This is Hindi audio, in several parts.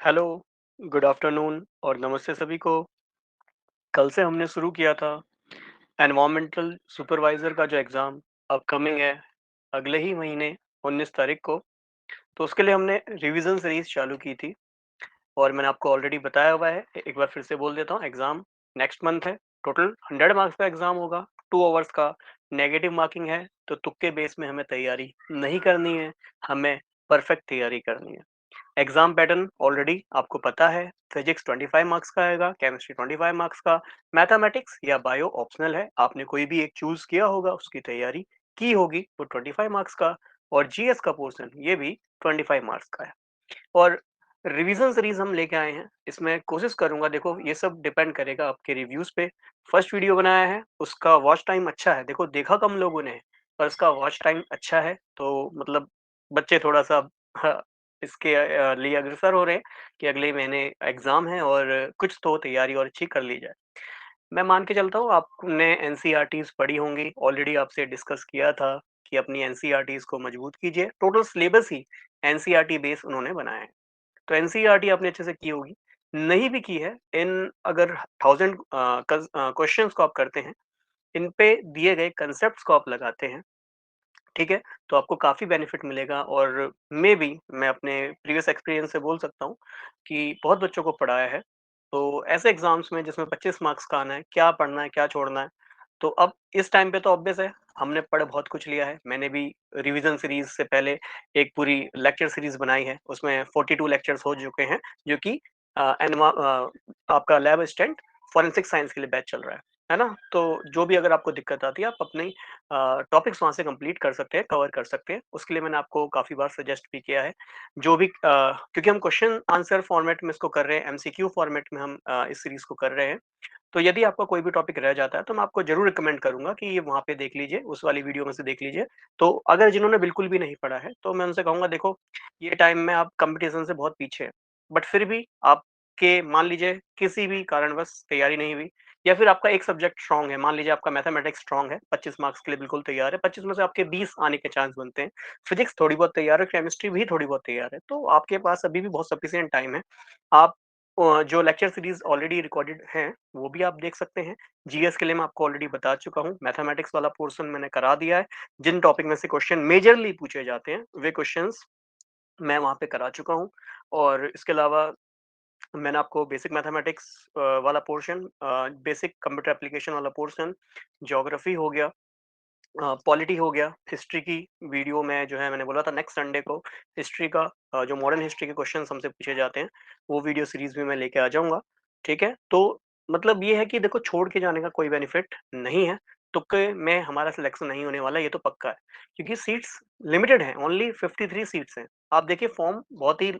हेलो, गुड आफ्टरनून और नमस्ते सभी को। कल से हमने शुरू किया था एनवायरमेंटल सुपरवाइज़र का जो एग्ज़ाम अपकमिंग है, अगले ही महीने 19 तारीख को। तो उसके लिए हमने रिवीज़न सीरीज़ चालू की थी और मैंने आपको ऑलरेडी बताया हुआ है। एक बार फिर से बोल देता हूँ, एग्ज़ाम नेक्स्ट मंथ है। टोटल 100 मार्क्स का एग्ज़ाम होगा, 2 आवर्स का। नेगेटिव मार्किंग है, तो तुक्के बेस में हमें तैयारी नहीं करनी है, हमें परफेक्ट तैयारी करनी है। एग्जाम पैटर्न ऑलरेडी आपको पता है। फिजिक्स 25 मार्क्स का आएगा, केमिस्ट्री 25 मार्क्स का, मैथमेटिक्स या बायो ऑप्शनल है, आपने कोई भी एक चूज किया होगा, उसकी तैयारी की होगी तो 25 मार्क्स का। और जीएस का पोर्शन ये भी 25 मार्क्स का है। और रिवीजन सीरीज हम लेके आए हैं, इसमें कोशिश करूंगा, देखो ये सब डिपेंड करेगा आपके रिव्यूज पे। फर्स्ट वीडियो बनाया है, उसका वॉच टाइम अच्छा है, देखो देखा कम लोगों ने, पर उसका वॉच टाइम अच्छा है, तो मतलब बच्चे थोड़ा सा हाँ, इसके लिए अग्रसर हो रहे हैं कि अगले महीने एग्जाम है और कुछ तो तैयारी और अच्छी कर ली जाए। मैं मान के चलता हूँ आपने एनसीईआरटीज़ पढ़ी होंगी, ऑलरेडी आपसे डिस्कस किया था कि अपनी एनसीईआरटीज़ को मजबूत क्योंकि टोटल सिलेबस ही एनसीईआरटी बेस उन्होंने बनाया है। तो एनसीईआरटी आपने अच्छे से की होगी, नहीं भी की है, इन अगर 1000 क्वेश्चंस को आप करते हैं, इन पे दिए गए कंसेप्ट्स को आप लगाते हैं, ठीक है? तो आपको काफ़ी बेनिफिट मिलेगा। और मैं अपने प्रीवियस एक्सपीरियंस से बोल सकता हूँ कि बहुत बच्चों को पढ़ाया है। तो ऐसे एग्ज़ाम्स में जिसमें 25 मार्क्स का आना है, क्या पढ़ना है, क्या छोड़ना है? तो अब इस टाइम पे तो ऑब्वियस है, हमने पढ़ बहुत कुछ लिया है। मैंने भी रिवीजन सीरीज़ से पहले एक पूरी लेक्चर सीरीज़ बनाई है, उसमें 42 लेक्चर्स हो चुके हैं, जो कि आपका लैब असिस्टेंट फोरेंसिक साइंस के लिए बैच चल रहा है ना? तो जो भी अगर आपको दिक्कत आती है, आप अपनी टॉपिक्स वहाँ से कंप्लीट कर सकते हैं, कवर कर सकते हैं। उसके लिए मैंने आपको काफ़ी बार सजेस्ट भी किया है। जो भी क्योंकि हम क्वेश्चन आंसर फॉर्मेट में इसको कर रहे हैं, एमसीक्यू फॉर्मेट में हम इस सीरीज़ को कर रहे हैं। तो यदि आपका कोई भी टॉपिक रह जाता है, तो मैं आपको ज़रूर रिकमेंड करूँगा कि ये वहाँ पे देख लीजिए, उस वाली वीडियो में से देख लीजिए। तो अगर जिन्होंने बिल्कुल भी नहीं पढ़ा है, तो मैं उनसे कहूँगा, देखो ये टाइम में आप कॉम्पिटिशन से बहुत पीछे हैं, बट फिर भी आपके मान लीजिए किसी भी कारणवश तैयारी नहीं हुई, या फिर आपका एक सब्जेक्ट स्ट्रॉन्ग है, मान लीजिए आपका मैथमेटिक्स स्ट्रॉन्ग है, 25 मार्क्स के लिए बिल्कुल तैयार है, 25 में से आपके 20 आने के चांस बनते हैं। फिजिक्स थोड़ी बहुत तैयार है, केमिस्ट्री भी थोड़ी बहुत तैयार है, तो आपके पास अभी भी बहुत सफिशिएंट टाइम है। आप जो लेक्चर सीरीज़ ऑलरेडी रिकॉर्डेड हैं, वो भी आप देख सकते हैं। जीएस के लिए मैं आपको ऑलरेडी बता चुका हूँ, मैथमेटिक्स वाला पोर्शन मैंने करा दिया है। जिन टॉपिक में से क्वेश्चन मेजरली पूछे जाते हैं, वे क्वेश्चंस मैं वहाँ पे करा चुका हूँ। और इसके अलावा मैंने आपको बेसिक मैथमेटिक्स वाला पोर्शन, बेसिक कंप्यूटर एप्लीकेशन वाला पोर्शन, ज्योग्राफी हो गया, पॉलिटी हो गया, हिस्ट्री की वीडियो में जो है मैंने बोला था नेक्स्ट संडे को हिस्ट्री का जो मॉडर्न हिस्ट्री के क्वेश्चंस हमसे पूछे जाते हैं, वो वीडियो सीरीज़ भी मैं लेके आ जाऊँगा, ठीक है? तो मतलब ये है कि देखो, छोड़ के जाने का कोई बेनिफिट नहीं है। तुक्के में हमारा सिलेक्शन नहीं होने वाला, ये तो पक्का है। क्योंकि सीट्स लिमिटेड हैं, ओनली 53 सीट्स हैं। आप देखिए फॉर्म बहुत ही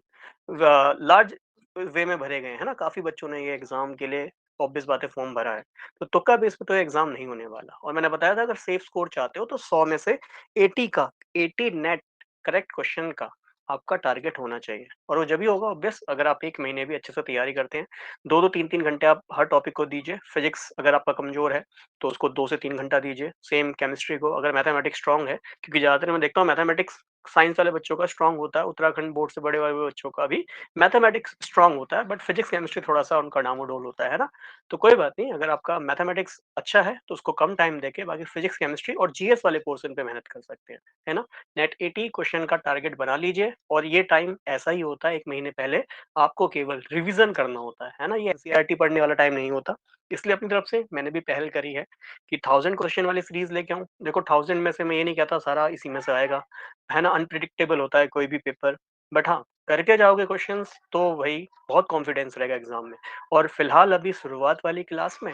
लार्ज वे में भरे गए हैं, है ना? काफ़ी बच्चों ने ये एग्ज़ाम के लिए ऑब्वियस बात है फॉर्म भरा है। तो तुक्का बेस पे तो एग्जाम नहीं होने वाला। और मैंने बताया था, अगर सेफ स्कोर चाहते हो तो 100 में से 80 का 80 नेट करेक्ट क्वेश्चन का आपका टारगेट होना चाहिए। और वो जब भी होगा ऑब्वियस, अगर आप 1 महीने भी अच्छे से तैयारी करते हैं, 2-2 3-3 घंटे आप हर टॉपिक को दीजिए। फिजिक्स अगर आपका कमज़ोर है, तो उसको 2 से 3 घंटा दीजिए। सेम केमिस्ट्री को, अगर मैथमेटिक्स स्ट्रॉन्ग है, क्योंकि ज़्यादातर मैं देखता हूँ मैथमेटिक्स साइंस वाले बच्चों का स्ट्रॉन्ग होता है, उत्तराखंड बोर्ड से बड़े वाले बच्चों का भी मैथमेटिक्स स्ट्रॉन्ग होता है, बट फिजिक्स केमिस्ट्री थोड़ा-सा उनका डामाडोल होता है ना? तो कोई बात नहीं, अगर आपका मैथमेटिक्स अच्छा है, तो उसको कम टाइम देके बाकी फिजिक्स, केमिस्ट्री और जीएस वाले पोर्शन पे मेहनत कर सकते हैं, है ना? नेट 80 क्वेश्चन का टारगेट बना लीजिए। और ये टाइम ऐसा ही होता है, 1 महीने पहले आपको केवल रिवीजन करना होता है ना? ये एनसीईआरटी पढ़ने वाला टाइम नहीं होता। इसलिए अपनी तरफ से मैंने भी पहल करी है कि 1000 क्वेश्चन वाली सीरीज़ लेके आऊँ। देखो 1000 में से मैं ये नहीं कहता सारा इसी में से आएगा, है ना? अनप्रेडिक्टेबल होता है कोई भी पेपर, बट हाँ, करके जाओगे क्वेश्चंस तो वही बहुत कॉन्फिडेंस रहेगा एग्ज़ाम में। और फिलहाल अभी शुरुआत वाली क्लास में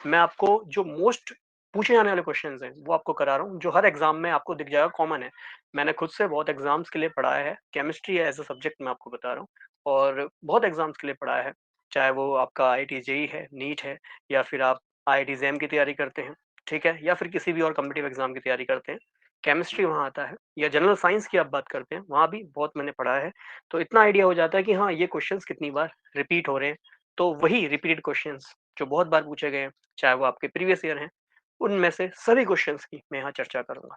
मैं आपको जो मोस्ट पूछे जाने वाले क्वेश्चंस हैं, वो आपको करा रहा हूँ, जो हर एग्ज़ाम में आपको दिख जाएगा, कॉमन है। मैंने खुद से बहुत एग्ज़ाम्स के लिए पढ़ाया है, केमिस्ट्री है एज़ अ सब्जेक्ट मैं आपको बता रहा हूँ, और बहुत एग्ज़ाम्स के लिए पढ़ाया है। चाहे वो आपका आईआईटी जेईई है, नीट है, या फिर आप आईआईटी जैम की तैयारी करते हैं, ठीक है? या फिर किसी भी और कॉम्पिटिटिव एग्ज़ाम की तैयारी करते हैं, केमिस्ट्री वहाँ आता है। या जनरल साइंस की आप बात करते हैं, वहाँ भी बहुत मैंने पढ़ा है। तो इतना आइडिया हो जाता है कि हाँ, ये क्वेश्चंस कितनी बार रिपीट हो रहे हैं। तो वही रिपीटेड क्वेश्चंस जो बहुत बार पूछे गए हैं, चाहे वो आपके प्रीवियस ईयर हैं, उनमें से सभी क्वेश्चंस की मैं यहाँ चर्चा करूँगा।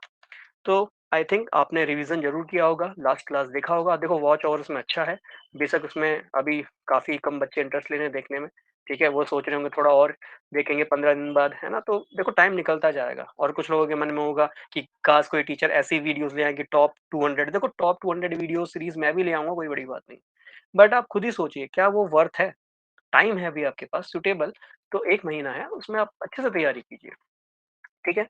तो आई थिंक आपने रिवीजन ज़रूर किया होगा, लास्ट क्लास देखा होगा। देखो वॉच ओवर उसमें अच्छा है, बेशक उसमें अभी काफ़ी कम बच्चे इंटरेस्ट ले रहे हैं देखने में, ठीक है? वो सोच रहे होंगे थोड़ा और देखेंगे 15 दिन बाद, है ना? तो देखो टाइम निकलता जाएगा और कुछ लोगों के मन में होगा कि काश कोई टीचर ऐसी वीडियोज़ ले आए कि टॉप 200। देखो टॉप 200 वीडियो सीरीज़ मैं भी ले आऊँगा, कोई बड़ी बात नहीं। बट आप खुद ही सोचिए, क्या वो वर्थ है? टाइम है अभी आपके पास सूटेबल, तो 1 महीना है, उसमें आप अच्छे से तैयारी कीजिए, ठीक है?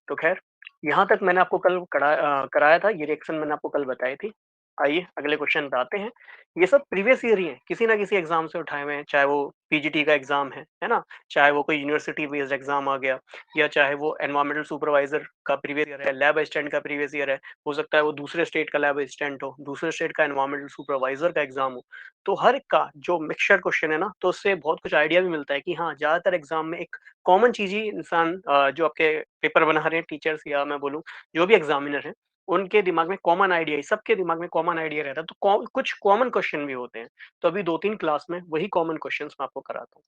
तो ख़ैर, यहाँ तक मैंने आपको कल कराया था, ये रिएक्शन मैंने आपको कल बताई थी। आइए अगले क्वेश्चन पे आते हैं। ये सब प्रीवियस ईयर ही हैं, किसी न किसी एग्ज़ाम से उठाए हुए हैं, चाहे वो पीजीटी का एग्ज़ाम है ना? चाहे वो कोई यूनिवर्सिटी बेस्ड एग्ज़ाम आ गया, या चाहे वो एनवायरनमेंटल सुपरवाइज़र का प्रीवियस ईयर है, लैब असिस्टेंट का प्रीवियस ईयर है, हो सकता है वो दूसरे स्टेट का लैब असिस्टेंट हो, दूसरे स्टेट का एनवायरनमेंटल सुपरवाइज़र का एग्ज़ाम हो। तो हर एक का जो मिक्सचर क्वेश्चन है ना, तो उससे बहुत कुछ आइडिया भी मिलता है कि हाँ, ज़्यादातर एग्ज़ाम में एक कॉमन चीज़ ही इंसान जो आपके पेपर बना रहे हैं टीचर्स या मैं बोलूँ जो भी एग्ज़ामिनर हैं, उनके दिमाग में कॉमन आइडिया ही सबके दिमाग में कॉमन आइडिया रहता है, तो कुछ कॉमन क्वेश्चन भी होते हैं। तो अभी 2-3 क्लास में वही कॉमन क्वेश्चन्स मैं आपको कराता हूँ।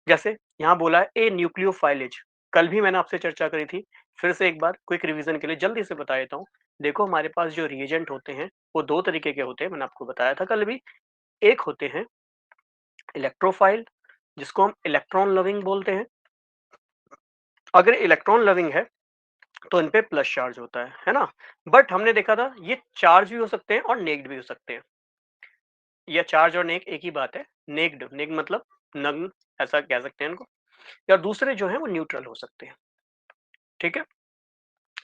जैसे यहाँ बोला है ए न्यूक्लियोफाइलेज, कल भी मैंने आपसे चर्चा करी थी, फिर से एक बार क्विक रिवीजन के लिए जल्दी से बता देता हूँ। देखो हमारे पास जो रिएजेंट होते हैं, वो 2 तरीके के होते हैं, मैंने आपको बताया था कल भी। एक होते हैं इलेक्ट्रोफाइल, जिसको हम इलेक्ट्रॉन लविंग बोलते हैं। अगर इलेक्ट्रॉन लविंग है तो इन पे प्लस चार्ज होता है ना? बट हमने देखा था ये चार्ज भी हो सकते हैं और नेक्ड भी हो सकते हैं। या चार्ज और नेक एक ही बात है। नेक्ड, नेक मतलब नग्न, ऐसा कह सकते हैं इनको। या दूसरे जो हैं वो न्यूट्रल हो सकते हैं, ठीक है?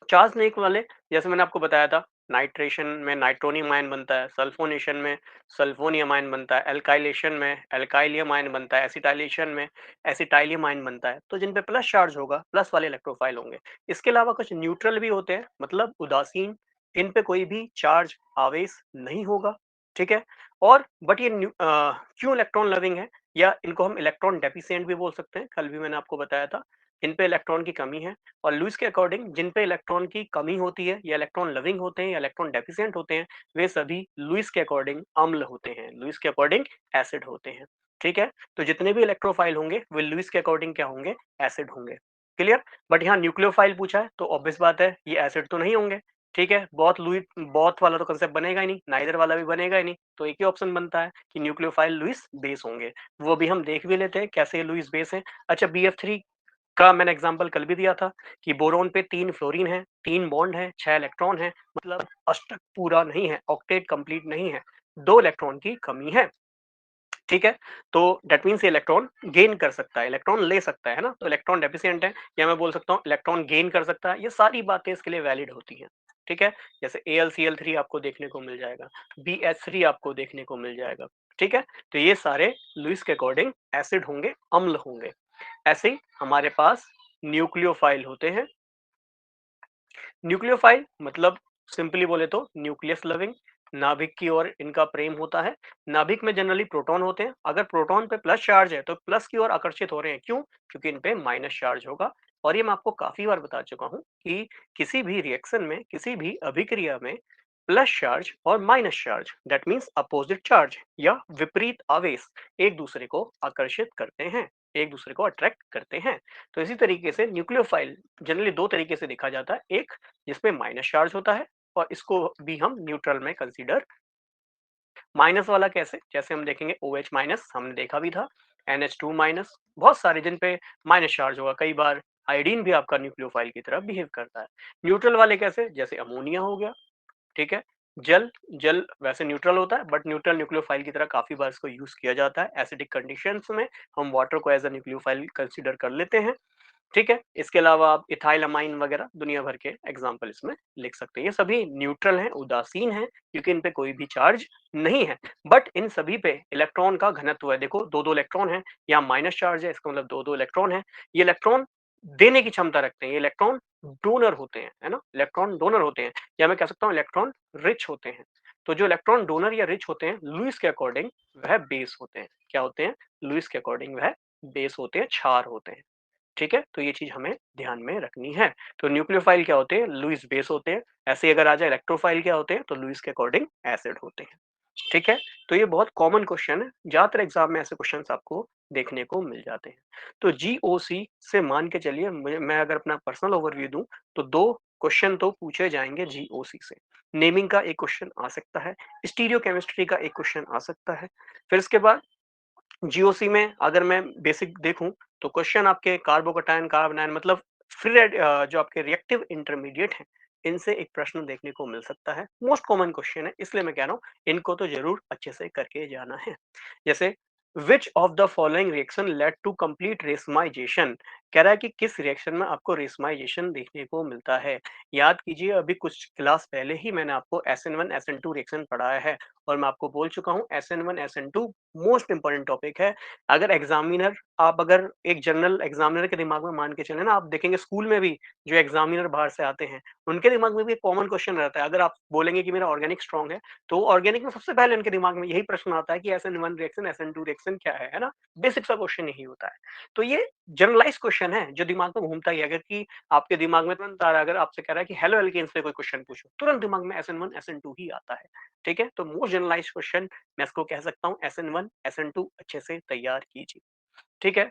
चार्ज नेक वाले, जैसे मैंने आपको बताया था, नाइट्रेशन में नाइट्रोनियम आयन बनता है, सल्फोनेशन में सल्फोनियम आयन बनता है, एल्काइलेशन में एल्काइलियम आयन बनता है, एसिटाइलेशन में एसिटाइलियम आयन बनता है। तो जिन पे प्लस चार्ज होगा, प्लस वाले इलेक्ट्रोफाइल होंगे। इसके अलावा कुछ न्यूट्रल भी होते हैं, मतलब उदासीन, इन पे कोई भी चार्ज आवेश नहीं होगा, ठीक है? और बट ये क्यों इलेक्ट्रॉन लविंग है, या इनको हम इलेक्ट्रॉन डेफिशिएंट भी बोल सकते हैं, कल भी मैंने आपको बताया था। इन पे इलेक्ट्रॉन की कमी है, और लुईस के अकॉर्डिंग जिन पे इलेक्ट्रॉन की कमी होती है, या इलेक्ट्रॉन लविंग होते हैं, या इलेक्ट्रॉन डेफिशिएंट होते हैं, वे सभी लुईस के अकॉर्डिंग अम्ल होते हैं, लुईस के अकॉर्डिंग एसिड होते हैं, ठीक है? तो जितने भी इलेक्ट्रोफाइल होंगे वे लुईस के अकॉर्डिंग क्या होंगे, एसिड होंगे, क्लियर? बट यहाँ न्यूक्लियोफाइल पूछा है, तो ऑब्वियस बात है ये एसिड तो नहीं होंगे, ठीक है? बहुत वाला तो कंसेप्ट बनेगा ही नहीं, नाइदर वाला भी बनेगा ही नहीं, तो एक ही ऑप्शन बनता है कि न्यूक्लियोफाइल लुईस बेस होंगे। वो भी हम देख भी लेते हैं कैसे लुईस बेस है। अच्छा, BF3 का मैंने एग्जांपल कल भी दिया था कि बोरोन पे 3 फ्लोरीन है, 3 बॉन्ड है, 6 इलेक्ट्रॉन है, मतलब अष्टक पूरा नहीं है, ऑक्टेट कंप्लीट नहीं है, 2 इलेक्ट्रॉन की कमी है, ठीक है? तो दैट मीन्स ये इलेक्ट्रॉन गेन कर सकता है, इलेक्ट्रॉन ले सकता है ना? तो इलेक्ट्रॉन डेफिशिएंट है, या मैं बोल सकता हूँ इलेक्ट्रॉन गेन कर सकता है। ये सारी बातें इसके लिए वैलिड होती हैं, ठीक है? जैसे AlCl3 आपको देखने को मिल जाएगा, BH3 आपको देखने को मिल जाएगा, ठीक है? तो ये सारे लुईस के अकॉर्डिंग एसिड होंगे, अम्ल होंगे। ऐसे ही हमारे पास न्यूक्लियोफाइल होते हैं। न्यूक्लियोफाइल मतलब सिंपली बोले तो न्यूक्लियस लविंग, नाभिक की ओर इनका प्रेम होता है। नाभिक में जनरली प्रोटॉन होते हैं, अगर प्रोटॉन पे प्लस चार्ज है तो प्लस की ओर आकर्षित हो रहे हैं, क्यों? क्योंकि इन पे माइनस चार्ज होगा। और ये मैं आपको काफी बार बता चुका हूं कि किसी भी रिएक्शन में, किसी भी अभिक्रिया में प्लस चार्ज और minus charge, that means opposite charge या विपरीत आवेश, एक दूसरे को आकर्षित करते हैं, एक दूसरे को अट्रैक्ट करते हैं। तो इसी तरीके से न्यूक्लियोफाइल जनरली 2 तरीके से देखा जाता है, एक जिसमें माइनस चार्ज होता है, और इसको भी हम न्यूट्रल में कंसीडर। माइनस वाला कैसे? जैसे हम देखेंगे OH माइनस, हमने देखा भी था, NH2 माइनस, बहुत सारे जिन पे माइनस चार्ज होगा। कई बार आयोडीन भी आपका न्यूक्लियोफाइल की तरह बिहेव करता है। न्यूट्रल वाले कैसे? जैसे अमोनिया हो गया, ठीक है? जल, जल वैसे न्यूट्रल होता है, बट न्यूट्रल न्यूक्लियोफाइल की तरह काफी बार इसको यूज किया जाता है। एसिडिक कंडीशंस में हम वाटर को एज अ न्यूक्लियोफाइल कंसीडर कर लेते हैं, ठीक है? इसके अलावा आप इथाइल अमाइन वगैरह दुनिया भर के एग्जाम्पल इसमें लिख सकते हैं। ये सभी न्यूट्रल हैं, उदासीन हैं, क्योंकि इन पे कोई भी चार्ज नहीं है। बट इन सभी पे इलेक्ट्रॉन का घनत्व है, देखो 2-2 इलेक्ट्रॉन है, यहाँ माइनस चार्ज है, इसका मतलब 2-2 इलेक्ट्रॉन है। ये इलेक्ट्रॉन देने की क्षमता रखते हैं, ये इलेक्ट्रॉन डोनर होते हैं, है ना? इलेक्ट्रॉन डोनर होते हैं, या मैं कह सकता हूँ इलेक्ट्रॉन रिच होते हैं। तो जो इलेक्ट्रॉन डोनर या रिच होते हैं, लुईस के अकॉर्डिंग वह बेस होते हैं। क्या होते हैं? लुईस के अकॉर्डिंग वह बेस होते हैं, क्षार होते हैं, ठीक है? तो ये चीज़ हमें ध्यान में रखनी है। तो न्यूक्लियोफाइल क्या होते हैं? लुईस बेस होते हैं। ऐसे ही अगर आ जाए इलेक्ट्रोफाइल क्या होते हैं? तो लुईस के अकॉर्डिंग एसिड होते हैं, ठीक है? तो ये बहुत कॉमन क्वेश्चन है, ज़्यादातर एग्ज़ाम में ऐसे क्वेश्चन्स आपको देखने को मिल जाते हैं। तो GOC से मान के चलिए, मैं अगर अपना पर्सनल ओवरव्यू दूँ, तो 2 क्वेश्चन तो पूछे जाएँगे जीओसी से। नेमिंग का एक क्वेश्चन आ सकता है, स्टीरियोकेमिस्ट्री का एक क्वेश्चन आ सकता है। फिर इसके बाद जीओसी में अगर मैं बेसिक देखूँ, तो क्वेश्चन आपके कार्बोकैटायन, कार्बन आयन मतलब जो आपके रिएक्टिव इंटरमीडिएट हैं, इनसे एक प्रश्न देखने को मिल सकता है। मोस्ट कॉमन क्वेश्चन है, इसलिए मैं कह रहा हूँ, इनको तो ज़रूर अच्छे से करके जाना है। जैसे which of the following reaction lead to complete racemisation, कह रहा है कि किस रिएक्शन में आपको रेसमाइजेशन देखने को मिलता है। याद कीजिए, अभी कुछ क्लास पहले ही मैंने आपको SN1 SN2 रिएक्शन पढ़ाया है और मैं आपको बोल चुका हूँ SN1 SN2 most important topic है। अगर एग्जामिनर, आप अगर एक जनरल एग्जामिनर के दिमाग में मान के चले ना, आप देखेंगे स्कूल में भी जो एग्जामिनर बाहर से आते हैं, उनके दिमाग में भी एक कॉमन क्वेश्चन रहता है। अगर आप बोलेंगे कि मेरा ऑर्गेनिक स्ट्रॉन्ग है, तो ऑर्गेनिक में सबसे पहले उनके दिमाग में यही प्रश्न आता है कि SN1 रिएक्शन SN2 रिएक्शन क्या है ना? बेसिक सा क्वेश्चन यही होता है। तो ये जनरलाइज क्वेश्चन है जो दिमाग में घूमता ही है। अगर कि आपके दिमाग में तुरंत आ रहा है, अगर आपसे कह रहा है कि हेलो एल्केन्स पे कोई क्वेश्चन पूछो, तुरंत दिमाग में SN1 SN2 ही आता है। ठीक है, तो मोस्ट जनरलाइज क्वेश्चन मैं इसको कह सकता हूँ SN1 SN2 अच्छे से तैयार कीजिए। ठीक है,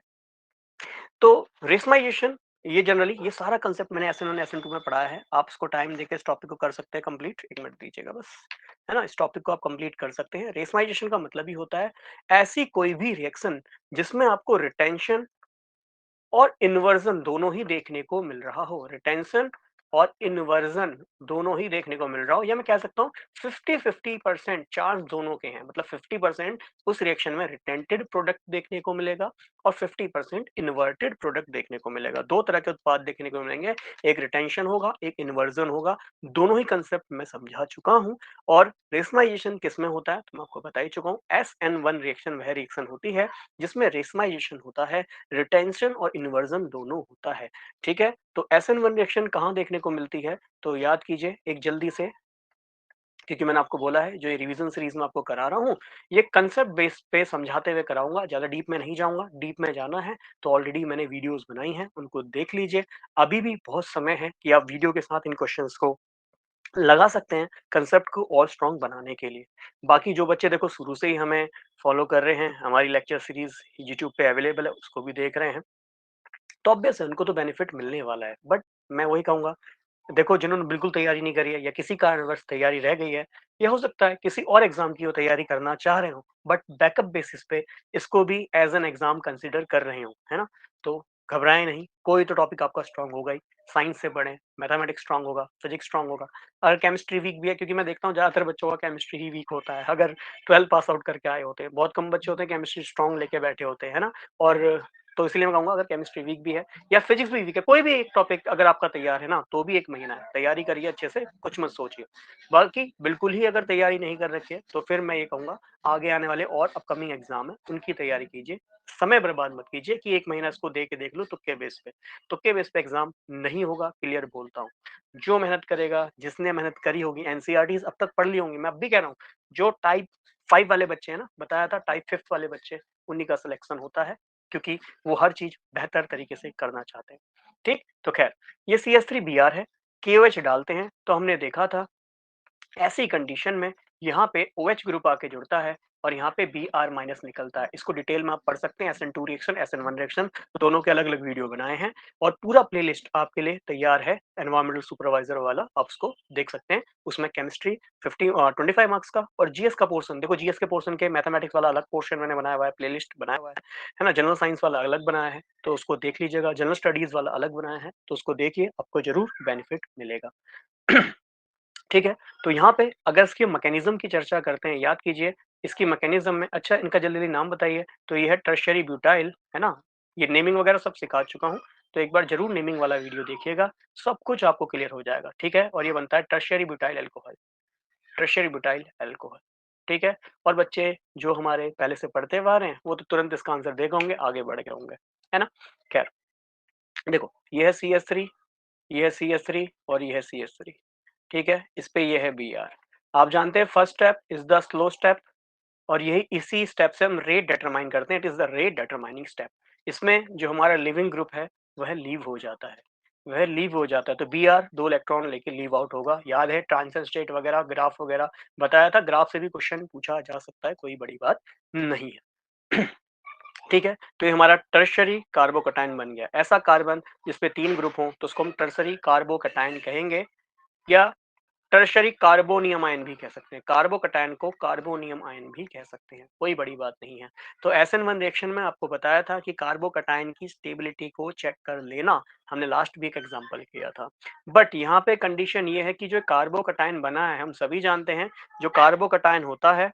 तो रेशमाइजेशन, ये जनरली ये सारा कंसेप्ट मैंने SN1 SN2 में पढ़ाया है। आप इसको टाइम देके इस टॉपिक को कर सकते हैं कंप्लीट। 1 मिनट दीजिएगा बस, है ना? इस टॉपिक को आप कंप्लीट कर सकते हैं। रेशमाइजेशन का मतलब ही होता है ऐसी कोई भी रिएक्शन जिसमें आपको रिटेंशन और इन्वर्जन दोनों ही देखने को मिल रहा हो। रिटेंशन और इन्वर्जन दोनों ही देखने को मिल रहा हो, या मैं कह सकता हूँ 50-50% चार्ज दोनों के हैं। मतलब 50% उस रिएक्शन में रिटेंटेड प्रोडक्ट देखने को मिलेगा और 50% इन्वर्टेड प्रोडक्ट देखने को मिलेगा। दो तरह के उत्पाद देखने को मिलेंगे, एक रिटेंशन होगा, एक इन्वर्जन होगा। दोनों ही कंसेप्ट मैं समझा चुका हूँ। और रेशमाइजेशन किस में होता है तो मैं आपको बता ही चुका हूँ। SN1 रिएक्शन वह रिएक्शन होती है जिसमें रेशमाइजेशन होता है, रिटेंशन और इन्वर्जन दोनों होता है। ठीक है, तो SN1 रिएक्शन कहाँ देखने को मिलती है, तो याद कीजिए एक जल्दी से, क्योंकि मैंने आपको बोला है जो ये रिवीजन सीरीज में आपको करा रहा हूँ, ये कंसेप्ट बेस पे समझाते हुए कराऊंगा, ज्यादा डीप में नहीं जाऊंगा। डीप में जाना है तो ऑलरेडी मैंने वीडियोस बनाई हैं, उनको देख लीजिए। अभी भी बहुत समय है कि आप वीडियो के साथ इन क्वेश्चंस को लगा सकते हैं कंसेप्ट को और स्ट्रॉन्ग बनाने के लिए। बाकी जो बच्चे देखो शुरू से ही हमें फॉलो कर रहे हैं, हमारी लेक्चर सीरीज यूट्यूब पे अवेलेबल है, उसको भी देख रहे हैं, तो ऑब्वियस है उनको तो बेनिफिट मिलने वाला है। बट मैं वही कहूँगा, देखो जिन्होंने बिल्कुल तैयारी नहीं करी है या किसी कारणवश तैयारी रह गई है, या हो सकता है किसी और एग्जाम की वो तैयारी करना चाह रहे हो, बट बैकअप बेसिस पे इसको भी एज एन एग्जाम कंसिडर कर रहे हो, है ना? तो घबराएं नहीं, कोई तो टॉपिक आपका स्ट्रांग होगा ही। साइंस से पढ़ें, मैथमेटिक्स स्ट्रांग होगा, फिजिक्स स्ट्रांग होगा। अगर केमिस्ट्री वीक भी है, क्योंकि मैं देखता हूँ ज्यादातर बच्चों का केमिस्ट्री ही वीक होता है, अगर 12 पास आउट करके आए होते हैं, बहुत कम बच्चे होते हैं केमिस्ट्री स्ट्रांग लेके बैठे होते हैं, है ना? और तो इसलिए मैं कहूंगा अगर केमिस्ट्री वीक भी है या फिजिक्स भी वीक है, कोई भी एक टॉपिक अगर आपका तैयार है ना, तो भी 1 महीना है, तैयारी करिए अच्छे से, कुछ मत सोचिए। बाकी बिल्कुल ही अगर तैयारी नहीं कर रखी है, तो फिर मैं ये कहूँगा आगे आने वाले और अपकमिंग एग्ज़ाम है, उनकी तैयारी कीजिए। समय बर्बाद मत कीजिए कि 1 महीना इसको दे के देख लूँ तुक्के बेस पे। तुक्के बेस पे एग्ज़ाम नहीं होगा, क्लियर बोलता हूँ। जो मेहनत करेगा, जिसने मेहनत करी होगी, एनसीईआरटीज़ अब तक पढ़ ली होंगी, मैं अब भी कह रहा हूँ, जो टाइप 5 वाले बच्चे हैं ना, बताया था टाइप 5th वाले बच्चे, उन्हीं का सिलेक्शन होता है, क्योंकि वो हर चीज़ बेहतर तरीके से करना चाहते हैं। ठीक? तो ख़ैर, ये CH3Br है, KOH डालते हैं, तो हमने देखा था ऐसी कंडीशन में यहाँ पे OH ग्रुप आके जुड़ता है और यहाँ पे Br माइनस निकलता है। इसको डिटेल में आप पढ़ सकते हैं, SN2 रिएक्शन, SN1 रिएक्शन, तो दोनों के अलग-अलग वीडियो बनाए हैं और पूरा प्लेलिस्ट आपके लिए तैयार है एनवायरमेंटल सुपरवाइजर वाला, आप उसको देख सकते हैं। उसमें केमिस्ट्री 25 मार्क्स का और जीएस का पोर्शन, देखो जीएस के पोर्शन के मैथमेटिक्स वाला अलग पोर्शन मैंने बनाया हुआ है, प्लेलिस्ट बनाया हुआ है ना? जनरल साइंस वाला अलग बनाया है, तो उसको देख लीजिएगा। जनरल स्टडीज वाला अलग बनाया है, तो उसको देखिए, आपको ज़रूर बेनिफिट मिलेगा। ठीक है, तो यहाँ पे अगर इसके मैकेनिज्म की चर्चा करते हैं, याद कीजिए इसकी मैकेनिज्म में, अच्छा इनका जल्दी नाम बताइए, तो ये है टर्शियरी ब्यूटाइल, है ना? ये नेमिंग वगैरह सब सिखा चुका हूँ, तो एक बार जरूर नेमिंग वाला वीडियो देखिएगा, सब कुछ आपको क्लियर हो जाएगा। ठीक है, और ये बनता है tertiary butyl alcohol, tertiary butyl alcohol. ठीक है, और बच्चे जो हमारे पहले से पढ़ते हुए आ रहे हैं, वो तो तुरंत इसका आंसर दे होंगे, आगे बढ़ गए होंगे, है ना? खैर, देखो ये है CH3, ये है CH3 और ये है CH3। ठीक है, इस पे ये है Br। आप जानते हैं first step is the slow step, और यही इसी स्टेप से हम रेट डिटरमाइन करते हैं, it is the rate determining step. इसमें जो हमारा लिविंग ग्रुप है वह लीव हो जाता है, वह लीव हो जाता है, तो Br 2 इलेक्ट्रॉन लेके लीव आउट होगा। याद है ट्रांजिशन स्टेट वगैरह, ग्राफ वगैरह बताया था, ग्राफ से भी क्वेश्चन पूछा जा सकता है, कोई बड़ी बात नहीं है। ठीक है, तो ये हमारा टर्शरी कार्बोकैटायन बन गया। ऐसा कार्बन जिसपे 3 ग्रुप हों तो उसको हम टर्शरी कार्बोकैटायन कहेंगे, या टर्शरी कार्बोनियम आयन भी कह सकते हैं। कार्बोकैटायन को कार्बोनियम आयन भी कह सकते हैं, कोई बड़ी बात नहीं है। तो SN1 रिएक्शन में आपको बताया था कि कार्बोकैटायन की स्टेबिलिटी को चेक कर लेना, हमने लास्ट वीक एग्जांपल किया था। बट यहाँ पे कंडीशन ये है कि जो कार्बोकैटायन बना है, हम सभी जानते हैं जो कार्बोकैटायन होता है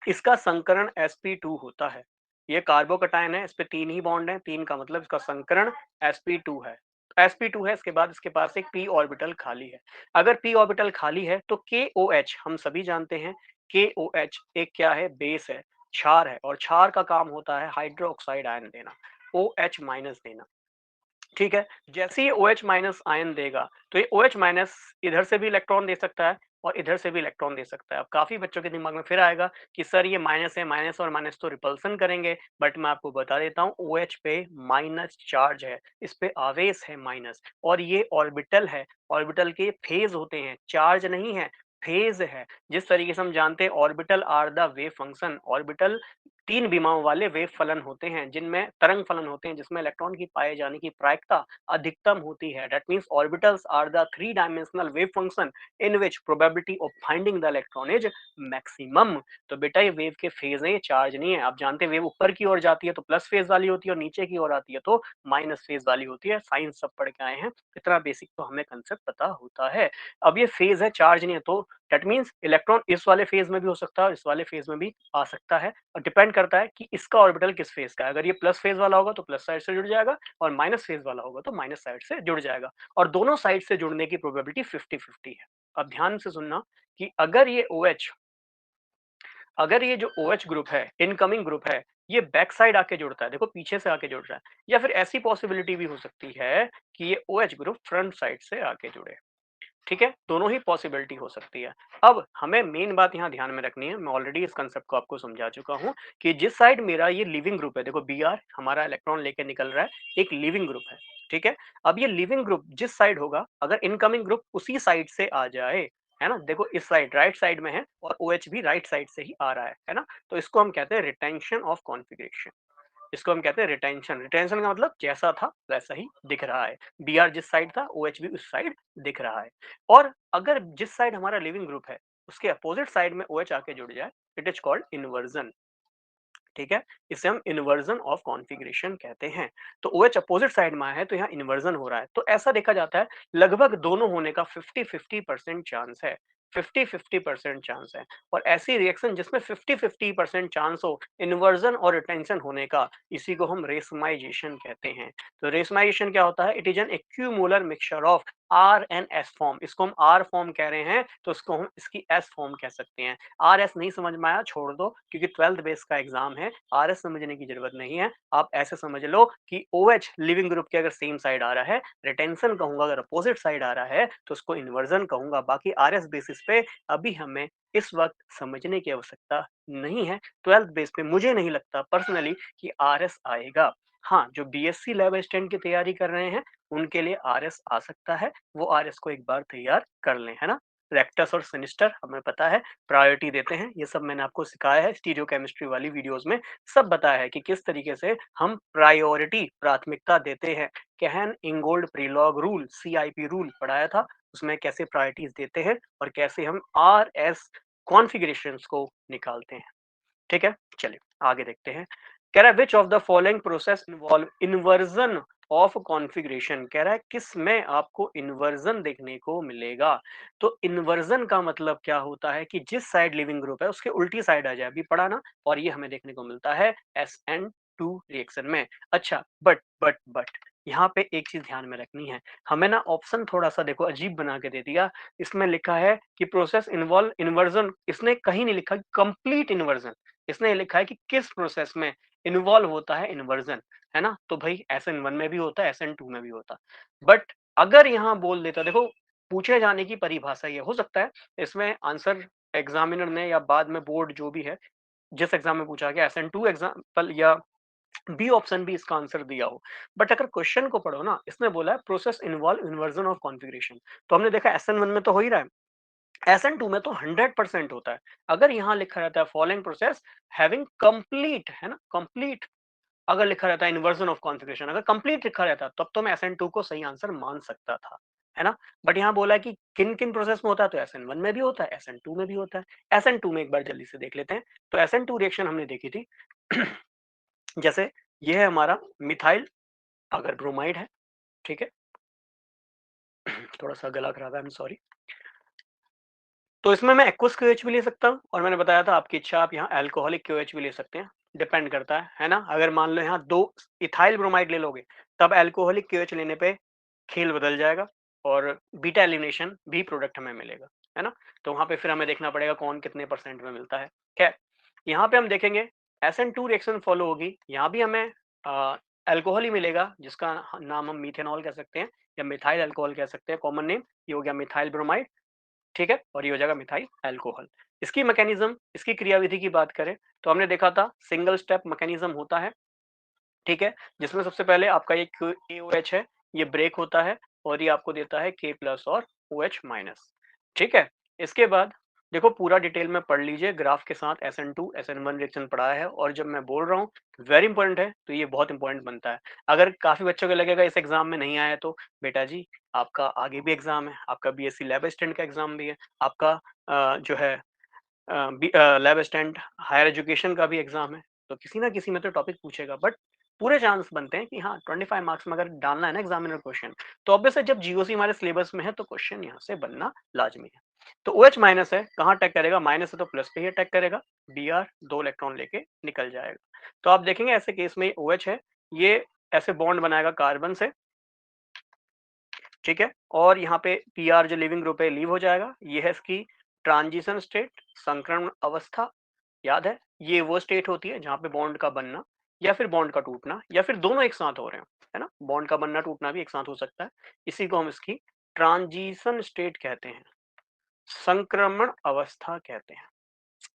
इसका संकरण sp2 होता है। ये कार्बोकैटायन है, इस पे 3 ही बॉन्ड हैं, 3 का मतलब इसका संकरण sp2 है। sp2 है, इसके बाद इसके पास एक p ऑर्बिटल खाली है। अगर p ऑर्बिटल खाली है तो KOH हम सभी जानते हैं, KOH एक क्या है, बेस है, क्षार है, और क्षार का काम होता है हाइड्रोक्साइड आयन देना, OH माइनस देना। ठीक है, जैसे ही OH माइनस आयन देगा तो ये OH माइनस इधर से भी इलेक्ट्रॉन दे सकता है और इधर से भी इलेक्ट्रॉन दे सकता है। अब काफी बच्चों के दिमाग में फिर आएगा कि सर ये माइनस है, माइनस और माइनस तो रिपल्सन करेंगे, बट मैं आपको बता देता हूँ OH पे माइनस चार्ज है, इस पे आवेश है माइनस, और ये ऑर्बिटल है, ऑर्बिटल के फेज होते हैं, चार्ज नहीं है, फेज है। जिस तरीके से हम जानते हैं orbital are the wave function, orbital 3 विमाओं वाले वेव फलन होते हैं, जिनमें तरंग फलन होते हैं, जिसमें इलेक्ट्रॉन की पाए जाने की प्रायिकता अधिकतम होती है। That means orbitals are the 3 dimensional wave function in which probability of finding the electron is maximum. तो बेटा ये वेव के फेज है, ये चार्ज नहीं है। आप जानते हैं वेव ऊपर की ओर जाती है तो प्लस फेज वाली होती है, और नीचे की ओर आती है तो माइनस फेज वाली होती है। साइंस सब पढ़ के आए हैं, इतना बेसिक तो हमें कंसेप्ट पता होता है। अब ये फेज है, चार्ज नहीं है, तो दैट मीन्स इलेक्ट्रॉन इस वाले फेज में भी हो सकता है और इस वाले फेज में भी आ सकता है, और डिपेंड करता है कि इसका ऑर्बिटल किस फेज का है। अगर ये प्लस फेज वाला होगा तो प्लस साइड से जुड़ जाएगा, और माइनस फेज वाला होगा तो माइनस साइड से जुड़ जाएगा, और दोनों साइड से जुड़ने की प्रोबेबिलिटी 50-50 है। अब ध्यान से सुनना कि अगर ये जो OH ग्रुप है, इनकमिंग ग्रुप है, ये बैक साइड आके जुड़ता है, देखो पीछे से आके जुड़ रहा है, या फिर ऐसी पॉसिबिलिटी भी हो सकती है कि ये OH ग्रुप फ्रंट साइड से आके जुड़े। ठीक है, दोनों ही पॉसिबिलिटी हो सकती है। अब हमें मेन बात यहाँ ध्यान में रखनी है, मैं ऑलरेडी इस कंसेप्ट को आपको समझा चुका हूँ कि जिस साइड मेरा ये लिविंग ग्रुप है, देखो Br हमारा इलेक्ट्रॉन लेके निकल रहा है, एक लिविंग ग्रुप है। ठीक है, अब ये लिविंग ग्रुप जिस साइड होगा, अगर इनकमिंग ग्रुप उसी साइड से आ जाए, है ना, देखो इस साइड राइट साइड में है और OH भी राइट साइड से ही आ रहा है ना, तो इसको हम कहते हैं रिटेंशन ऑफ कॉन्फिगरेशन। इसको हम कहते हैं रिटेंशन। रिटेंशन का मतलब जैसा था वैसा ही दिख रहा है, Br जिस साइड था OH भी उस साइड दिख रहा है। और अगर जिस साइड हमारा लिविंग ग्रुप है उसके अपोजिट साइड में OH आके जुड़ जाए, इट इज कॉल्ड इन्वर्जन। ठीक है, इसे हम इन्वर्जन ऑफ कॉन्फ़िगरेशन कहते हैं। तो OH अपोजिट साइड में है तो यहाँ इन्वर्जन हो रहा है। तो ऐसा देखा जाता है लगभग दोनों होने का 50-50% चांस है, 50-50% चांस है। और ऐसी रिएक्शन जिसमें 50-50% चांस हो इन्वर्जन और रिटेंशन होने का, इसी को हम रेसमाइजेशन कहते हैं। तो रेसमाइजेशन क्या होता है, it is an equimolar mixture of R and S form. इसको हम आर फॉर्म कह रहे हैं तो इसको हम इसकी एस फॉर्म कह सकते हैं। आर एस नहीं समझ में आया छोड़ दो, क्योंकि 12th बेस का एग्जाम है, आर एस समझने की जरूरत नहीं है। आप ऐसे समझ लो कि OH लिविंग ग्रुप के अगर सेम साइड आ रहा है रिटेंशन कहूंगा, अगर अपोजिट साइड आ रहा है तो उसको इन्वर्जन कहूंगा। बाकी आर एस बेसिस पे अभी हमें इस वक्त समझने की आवश्यकता नहीं है। 12th बेस पे मुझे नहीं लगता पर्सनली कि आर एस आएगा। हाँ, जो BSc लेवल स्टैंड की तैयारी कर रहे हैं उनके लिए आर एस आ सकता है, वो आर एस को एक बार तैयार कर लें, है ना। रेक्टस और सिनिस्टर हमें पता है प्रायोरिटी देते हैं, ये सब मैंने आपको सिखाया है स्टीरियोकेमिस्ट्री वाली वीडियोस में, सब बताया है कि किस तरीके से हम प्रायोरिटी प्राथमिकता देते हैं। कैहन इंगोल्ड प्रीलॉग रूल, CIP रूल पढ़ाया था, उसमें कैसे प्रायोरिटीज देते हैं और कैसे हम RS कॉन्फ़िगरेशंस को निकालते हैं। ठीक है, चलिए आगे देखते हैं। कह रहा है which of the following process involve inversion of configuration. कह रहा है किस में आपको इन्वर्जन देखने को मिलेगा। तो इन्वर्जन का मतलब क्या होता है कि जिस साइड लिविंग ग्रुप है उसके उल्टी साइड आ जाए, अभी पढ़ा ना, और ये हमें देखने को मिलता है SN2 रिएक्शन में। अच्छा, बट यहाँ पे एक चीज ध्यान में रखनी है, हमें ना ऑप्शन थोड़ा सा देखो अजीब बना के दे दिया। इसमें लिखा है कि प्रोसेस इन्वॉल्व इन्वर्जन, इसने कहीं नहीं लिखा कंप्लीट इन्वर्जन, इसने लिखा है कि किस प्रोसेस में इन्वॉल्व होता है इन्वर्जन, है ना। तो भाई SN1 में भी होता है, SN2 में भी होता। बट अगर यहाँ बोल देता, देखो पूछे जाने की परिभाषा ये हो सकता है, इसमें आंसर एग्जामिनर ने या बाद में बोर्ड जो भी है जिस एग्जाम में पूछा गया SN2 एग्जाम्पल या बी ऑप्शन भी इसका आंसर दिया हो। बट अगर क्वेश्चन को पढ़ो ना, इसने बोला है process involve inversion of configuration, तो हमने देखा SN1 में तो हो ही रहा है, SN2 में तो 100% होता है। अगर यहाँ लिखा रहता है फॉलोइंग प्रोसेस हैविंग कंप्लीट, है ना, कंप्लीट अगर लिखा रहता है इन्वर्जन ऑफ कॉन्फ़िगरेशन, अगर कंप्लीट लिखा रहता तब तो मैं SN2 को सही आंसर मान सकता था, है ना? बट यहाँ बोला है कि किन-किन प्रोसेस में होता है, तो SN1 में भी होता है, SN2 में भी होता है। SN2 में एक बार जल्दी से देख लेते हैं। तो SN2 रिएक्शन हमने देखी थी। जैसे ये है हमारा मिथाइल अगर ब्रोमाइड है, ठीक है? थोड़ा-सा गला खराब है, आई एम सॉरी। तो इसमें मैं एक्वस क्यूएच भी ले सकता हूँ और मैंने बताया था आपकी इच्छा, आप यहाँ अल्कोहलिक क्यूएच भी ले सकते हैं, डिपेंड करता है ना? अगर मान लो यहाँ 2 इथाइल ब्रोमाइड ले लोगे, तब अल्कोहलिक क्यूएच लेने पे खेल बदल जाएगा और बीटा एलिमिनेशन भी प्रोडक्ट हमें मिलेगा, है ना? तो वहाँ पे फिर हमें देखना पड़ेगा कौन कितने परसेंट में मिलता है। खैर, यहाँ पे हम देखेंगे SN2 रिएक्शन फॉलो होगी, यहाँ भी हमें अल्कोहल ही मिलेगा जिसका नाम हम मीथेनॉल कह सकते हैं या मिथाइल अल्कोहल कह सकते हैं, कॉमन नेम ये हो गया मिथाइल ब्रोमाइड। ठीक है? और ये हो जाएगा मिथाइल अल्कोहल। इसकी मैकेनिज्म, इसकी क्रियाविधि की बात करें तो हमने देखा था सिंगल स्टेप मैकेनिज्म होता है, ठीक है? जिसमें सबसे पहले आपका एक KOH है, ये ब्रेक होता है और ये आपको देता है K प्लस और OH माइनस, ठीक है? इसके बाद देखो पूरा डिटेल में पढ़ लीजिए ग्राफ के साथ SN2 SN1 रिएक्शन पढ़ाया है और जब मैं बोल रहा हूँ वेरी इंपॉर्टेंट है तो ये बहुत इंपॉर्टेंट बनता है। अगर काफ़ी बच्चों को लगेगा इस एग्ज़ाम में नहीं आया तो बेटा जी आपका आगे भी एग्ज़ाम है, आपका BSc लैब असिस्टेंट का एग्ज़ाम भी है, आपका जो है लैब असिस्टेंट हायर एजुकेशन का भी एग्जाम है, तो किसी ना किसी में तो टॉपिक पूछेगा, बट पूरे चांस बनते हैं कि हाँ 25 मार्क्स में अगर डालना है ना एग्जामिनर क्वेश्चन, तो ऑब्वियस है जब जीओसी हमारे सिलेबस में है तो क्वेश्चन यहाँ से बनना लाजमी है। तो ओ एच माइनस है, कहाँ अटैक करेगा, माइनस है तो प्लस पे ही अटैक करेगा, बी आर 2 इलेक्ट्रॉन लेके निकल जाएगा। तो आप देखेंगे ऐसे केस में ओ एच है, ये ऐसे बॉन्ड बनाएगा कार्बन से, ठीक है? और यहाँ पे पी आर जो लिविंग ग्रुप है लीव हो जाएगा, ये है इसकी ट्रांजिशन स्टेट, संक्रमण अवस्था। याद है ये वो स्टेट होती है जहाँ पे बॉन्ड का बनना या फिर बॉन्ड का टूटना या फिर दोनों एक साथ हो रहे हो, है ना? बॉन्ड का बनना टूटना भी एक साथ हो सकता है, इसी को हम इसकी ट्रांजिशन स्टेट कहते हैं, संक्रमण अवस्था कहते हैं,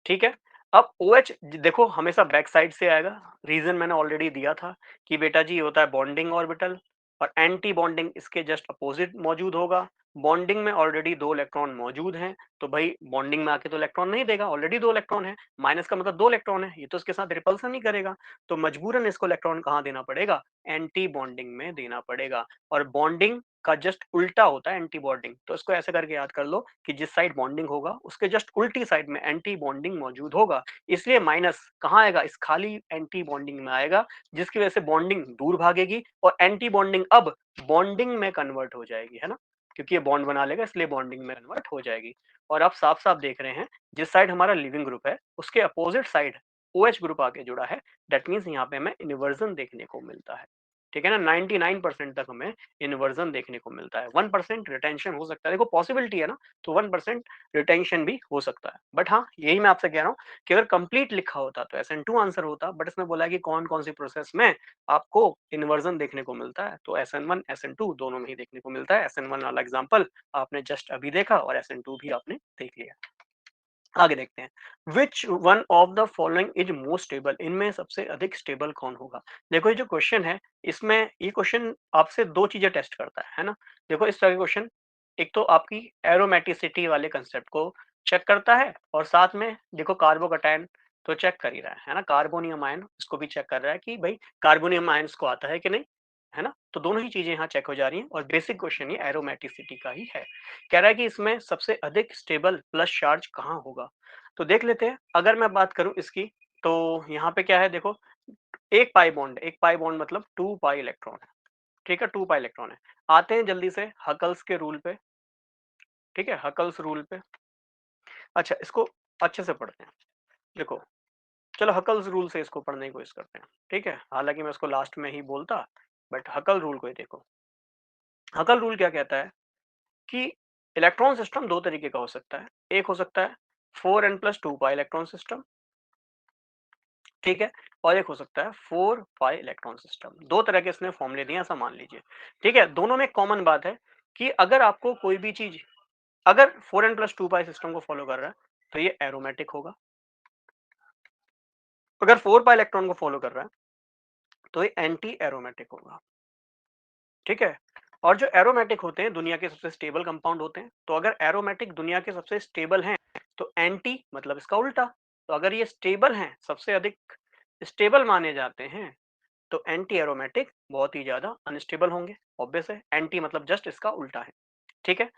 ठीक है? अब OH देखो हमेशा बैक साइड से आएगा, रीजन मैंने ऑलरेडी दिया था कि बेटा जी ये होता है बॉन्डिंग ऑर्बिटल और एंटी बॉन्डिंग इसके जस्ट अपोजिट मौजूद होगा। बॉन्डिंग में ऑलरेडी 2 इलेक्ट्रॉन मौजूद हैं, तो भाई बॉन्डिंग में आके तो इलेक्ट्रॉन नहीं देगा, ऑलरेडी 2 इलेक्ट्रॉन है, माइनस का मतलब 2 इलेक्ट्रॉन है, ये तो इसके साथ रिपल्सन नहीं करेगा, तो मजबूरन इसको इलेक्ट्रॉन कहाँ देना पड़ेगा? एंटी बॉन्डिंग में देना पड़ेगा और बॉन्डिंग का जस्ट उल्टा होता है एंटी बॉन्डिंग, तो इसको ऐसे करके याद कर लो कि जिस साइड बॉन्डिंग होगा उसके जस्ट उल्टी साइड में एंटी बॉन्डिंग मौजूद होगा, इसलिए माइनस कहाँ आएगा? इस खाली एंटी बॉन्डिंग में आएगा, जिसकी वजह से बॉन्डिंग दूर भागेगी और एंटी बॉन्डिंग अब बॉन्डिंग में कन्वर्ट हो जाएगी, है ना? क्योंकि ये बॉन्ड बना लेगा इसलिए बॉन्डिंग में कन्वर्ट हो जाएगी। और आप साफ साफ देख रहे हैं जिस साइड हमारा लिविंग ग्रुप है उसके अपोजिट साइड OH ग्रुप आके जुड़ा है, दैट मीन्स यहाँ पे हमें इन्वर्जन देखने को मिलता है, ठीक है ना? 99% तक हमें इन्वर्जन देखने को मिलता है, 1% रिटेंशन हो सकता है, देखो पॉसिबिलिटी है ना, तो 1% रिटेंशन भी हो सकता है। बट हाँ यही मैं आपसे कह रहा हूँ कि अगर कंप्लीट लिखा होता तो SN2 आंसर होता, बट इसमें बोला है कि कौन कौन सी प्रोसेस में आपको इन्वर्जन देखने को मिलता है, तो SN1 SN2 दोनों में ही देखने को मिलता है। SN1 वाला एग्जाम्पल आपने जस्ट अभी देखा और SN2 भी आपने देख लिया। आगे देखते हैं which one of the following is most stable, इनमें सबसे अधिक स्टेबल कौन होगा। देखो ये जो क्वेश्चन है इसमें ये क्वेश्चन आपसे दो चीजें टेस्ट करता है ना? देखो इस तरह के क्वेश्चन एक तो आपकी एरोमेटिसिटी वाले कंसेप्ट को चेक करता है और साथ में देखो कार्बोकैटायन तो चेक कर ही रहा है ना? कार्बोनियम आयन इसको भी चेक कर रहा है कि भाई कार्बोनियम आयन को आता है कि नहीं, है ना? तो दोनों ही चीजें यहाँ चेक हो जा रही हैं और बेसिक क्वेश्चन ये एरोमेटिसिटी का ही है। कह रहा है कि इसमें सबसे अधिक स्टेबल प्लस चार्ज कहाँ होगा, तो देख लेते हैं। अगर मैं बात करूं इसकी तो यहाँ पे क्या है देखो, एक पाई बॉन्ड मतलब 2 पाई इलेक्ट्रॉन है, ठीक है? 2 पाई इलेक्ट्रॉन है। आते हैं जल्दी से हकल्स के रूल पे, ठीक है? हकल्स रूल पे, अच्छा इसको अच्छे से पढ़ते हैं। देखो चलो हकल्स रूल से इसको पढ़ने की कोशिश करते हैं, ठीक है? हालांकि मैं इसको लास्ट में ही बोलता, बट हकल रूल को ही देखो। हकल रूल क्या कहता है कि इलेक्ट्रॉन सिस्टम दो तरीके का हो सकता है, एक हो सकता है 4n+2 पाई इलेक्ट्रॉन सिस्टम, ठीक है? और एक हो सकता है 4 पाई इलेक्ट्रॉन सिस्टम, दो तरह के इसने फॉर्मूले दिए ऐसा मान लीजिए, ठीक है? दोनों में कॉमन बात है कि अगर आपको कोई भी चीज अगर 4n+2 पाई सिस्टम को फॉलो कर रहा है तो ये एरोमेटिक होगा, अगर 4 पाई इलेक्ट्रॉन को फॉलो कर रहा है तो ये एंटी एरोमेटिक होगा, ठीक है? और जो एरोमेटिक होते हैं दुनिया के सबसे स्टेबल कंपाउंड होते हैं, तो अगर एरोमेटिक दुनिया के सबसे स्टेबल हैं तो एंटी मतलब इसका उल्टा, तो अगर ये स्टेबल हैं सबसे अधिक स्टेबल माने जाते हैं तो एंटी एरोमेटिक बहुत ही ज़्यादा अनस्टेबल होंगे, ऑब्वियस है, एंटी मतलब जस्ट इसका उल्टा है, ठीक है?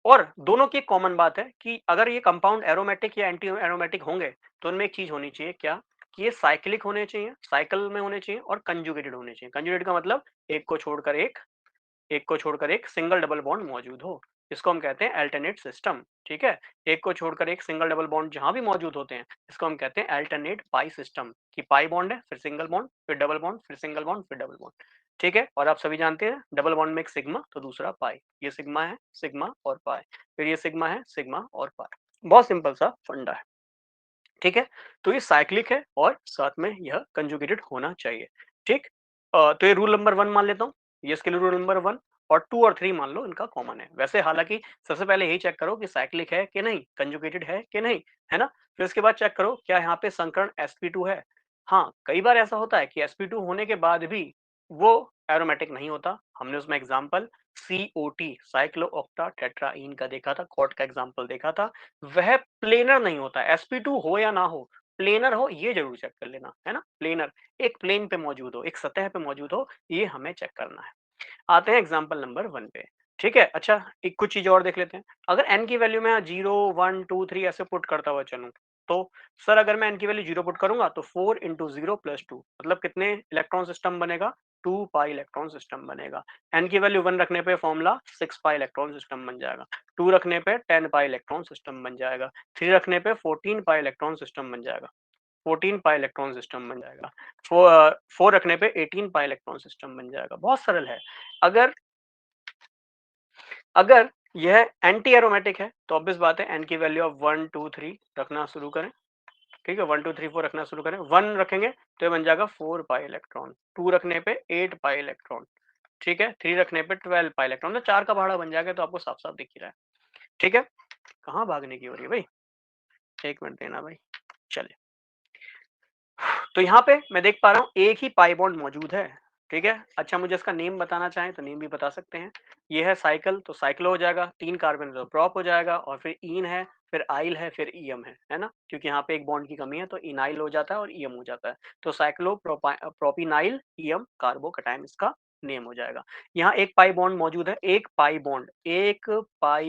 और दोनों की एक कॉमन बात है कि अगर ये कंपाउंड एरोमेटिक या एंटी एरोमेटिक होंगे, तो उनमें एक चीज़ होनी चाहिए क्या? कि ये साइक्लिक होने चाहिए, साइकिल में होने चाहिए और कंजुगेटेड होने चाहिए। कंजुगेटेड का मतलब एक को छोड़कर एक सिंगल डबल बॉन्ड मौजूद हो। इसको हम कहते हैं अल्टरनेट सिस्टम, ठीक है? एक को छोड़कर एक सिंगल डबल बॉन्ड जहाँ भी मौजूद होते हैं, इसको हम कहते हैं अल्टरनेट पाई सिस्टम कि पाई बॉन्ड है, फिर सिंगल बॉन्ड, फिर डबल बॉन्ड, फिर सिंगल बॉन्ड, फिर डबल बॉन्ड, ठीक है? और आप सभी जानते हैं डबल बॉन्ड में एक सिग्मा तो दूसरा पाई। ये सिग्मा है, सिग्मा और पाई। फिर ये सिग्मा है, सिग्मा और पाई। बहुत सिंपल सा फंडा है, ठीक है? तो ये साइक्लिक है और साथ में यह कंजुगेटेड होना चाहिए, ठीक? तो ये रूल नंबर 1 मान लेता हूँ, ये इसके लिए रूल नंबर 1 और 2 और 3 मान लो इनका कॉमन है। वैसे हालाँकि सबसे पहले यही चेक करो कि साइक्लिक है कि नहीं, कंजुगेटेड है कि नहीं, है ना? फिर उसके बाद चेक करो क्या यहाँ पे संकरण sp2 है? हाँ, कई बार ऐसा होता है कि sp2 होने के बाद भी वो एरोमेटिक नहीं होता। हमने उसमें एग्ज़ाम्पल COT साइक्लोऑक्टा टेट्राईन का देखा था, कॉट का एग्ज़ाम्पल देखा था। वह प्लेनर नहीं होता, sp2 हो या ना हो, प्लेनर हो ये जरूर चेक कर लेना, है ना? प्लेनर, एक प्लेन पे मौजूद हो, एक सतह पे मौजूद हो, ये हमें चेक करना है। आते हैं एग्जाम्पल नंबर 1 पे, ठीक है? अच्छा, एक कुछ चीज़ और देख लेते हैं। अगर n की वैल्यू मैं 0, 1, 2, 3 ऐसे पुट करता हुआ चलूँ, तो सर अगर मैं n की वैल्यू 0 पुट करूँगा तो 4 इंटू 0 प्लस 2 मतलब कितने इलेक्ट्रॉन सिस्टम बनेगा? 2 पाई इलेक्ट्रॉन सिस्टम बनेगा। n की वैल्यू 1 रखने पे फॉर्मूला 6 पाई इलेक्ट्रॉन सिस्टम बन जाएगा। 2 रखने पे 10 पाई इलेक्ट्रॉन सिस्टम बन जाएगा। 3 रखने पे 14 पाई इलेक्ट्रॉन सिस्टम बन जाएगा। 14 पाई इलेक्ट्रॉन सिस्टम बन जाएगा। 4 रखने पे 18 पाई इलेक्ट्रॉन सिस्टम बन जाएगा। बहुत सरल है। अगर अगर यह एंटी एरोमेटिक है तो ऑब्वियस बात है n की वैल्यू ऑफ 1 2 3 रखना शुरू करें, ठीक है? 1 2 3 4 रखना शुरू करें। 1 रखेंगे तो ये बन जाएगा 4 पाई इलेक्ट्रॉन। 2 रखने पे 8 पाई इलेक्ट्रॉन, ठीक है? 3 रखने पे 12 पाई इलेक्ट्रॉन। तो 4 का पहाड़ा बन जाएगा, तो आपको साफ-साफ दिख ही रहा है, ठीक है? कहाँ भागने की हो रही है भाई? 1 मिनट देना भाई। चलिए, तो यहाँ पे मैं देख पा रहा हूँ एक ही पाई बॉन्ड मौजूद है, ठीक है? अच्छा, मुझे इसका नेम बताना चाहें तो नेम भी बता सकते हैं। ये है साइकिल तो साइक्लो हो जाएगा, 3 कार्बन तो प्रोप हो जाएगा और फिर ईन है, फिर आइल है, फिर ईएम है ना? क्योंकि यहाँ पे एक बॉन्ड की कमी है तो इनाइल हो जाता है और ईएम हो जाता है। तो साइक्लो प्रोपिनाइल ईएम कार्बोकैटायन इसका नेम हो जाएगा। यहाँ एक पाई बॉन्ड मौजूद है, एक पाई